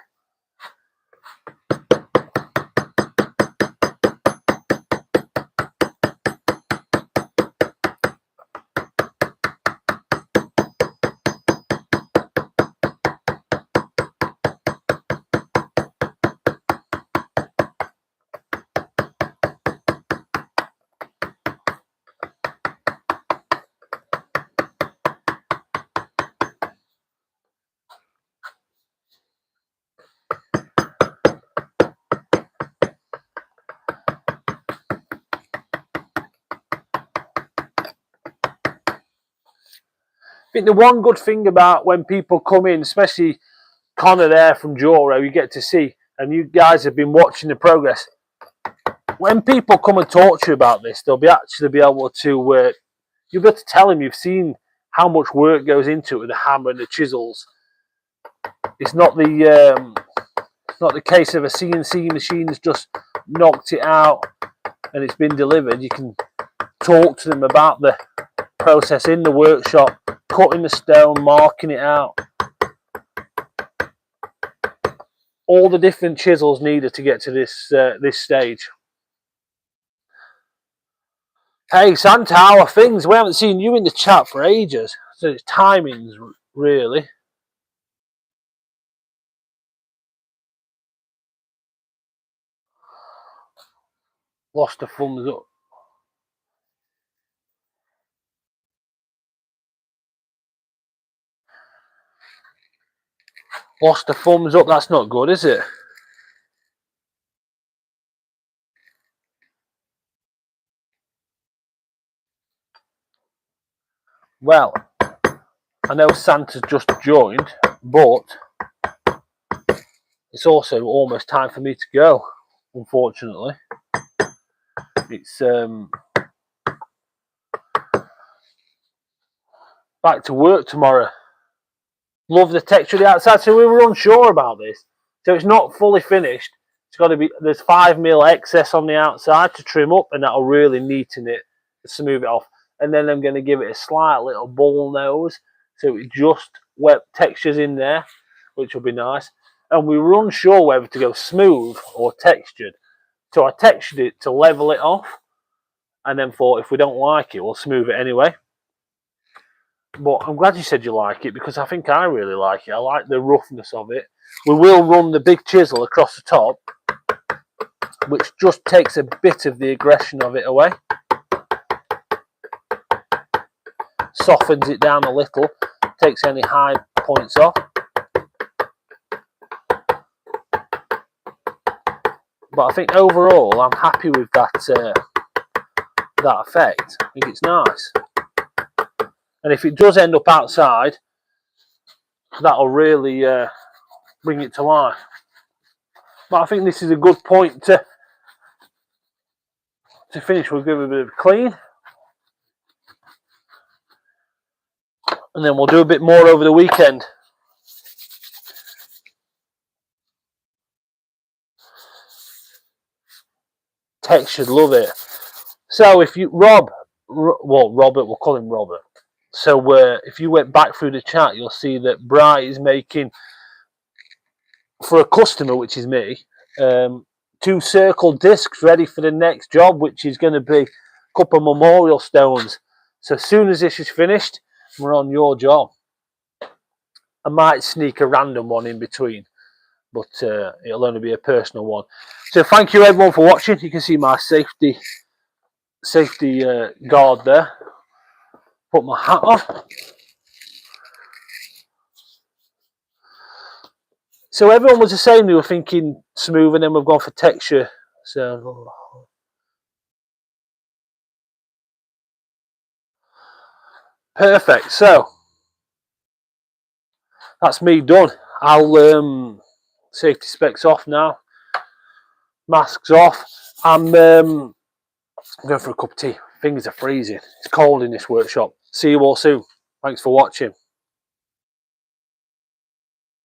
I think the one good thing about when people come in, especially Connor there from Joro, you get to see, and you guys have been watching the progress. When people come and talk to you about this, they'll be able to, you'll be able to tell them you've seen how much work goes into it with the hammer and the chisels. It's not the case of a CNC machine's just knocked it out and it's been delivered. You can talk to them about the process in the workshop, cutting the stone, marking it out, all the different chisels needed to get to this stage. Hey Santa, how are things? We haven't seen you in the chat for ages, so it's timings really. Lost a thumbs up. Lost a thumbs up, that's not good, is it? Well, I know Santa's just joined, but it's also almost time for me to go, unfortunately. It's back to work tomorrow. Love the texture of the outside, so we were unsure about this. So it's not fully finished. It's got to be, there's 5mm excess on the outside to trim up, and that'll really neaten it, smooth it off. And then I'm going to give it a slight little bull nose, so it just wet textures in there, which will be nice. and we were unsure whether to go smooth or textured. So I textured it to level it off, and then thought if we don't like it, we'll smooth it anyway. But I'm glad you said you like it, because I think I really like it. I like the roughness of it. We will run the big chisel across the top, which just takes a bit of the aggression of it away. Softens it down a little, takes any high points off. But I think overall, I'm happy with that effect. I think it's nice. And if it does end up outside, that'll really bring it to life. But I think this is a good point to finish. We'll give it a bit of a clean. And then we'll do a bit more over the weekend. Textured, love it. So if you, Robert, we'll call him Robert. So if you went back through the chat, you'll see that Bright is making, for a customer, which is me, 2 circle discs ready for the next job, which is going to be a couple of memorial stones. So as soon as this is finished, we're on your job. I might sneak a random one in between, but it'll only be a personal one. So thank you everyone for watching. You can see my safety guard there. Put my hat on. So everyone was the same. They were thinking smooth, and then we've gone for texture. So perfect. So that's me done. I'll safety specs off now. Masks off. I'm going for a cup of tea. Fingers are freezing. It's cold in this workshop. See you all soon. Thanks for watching.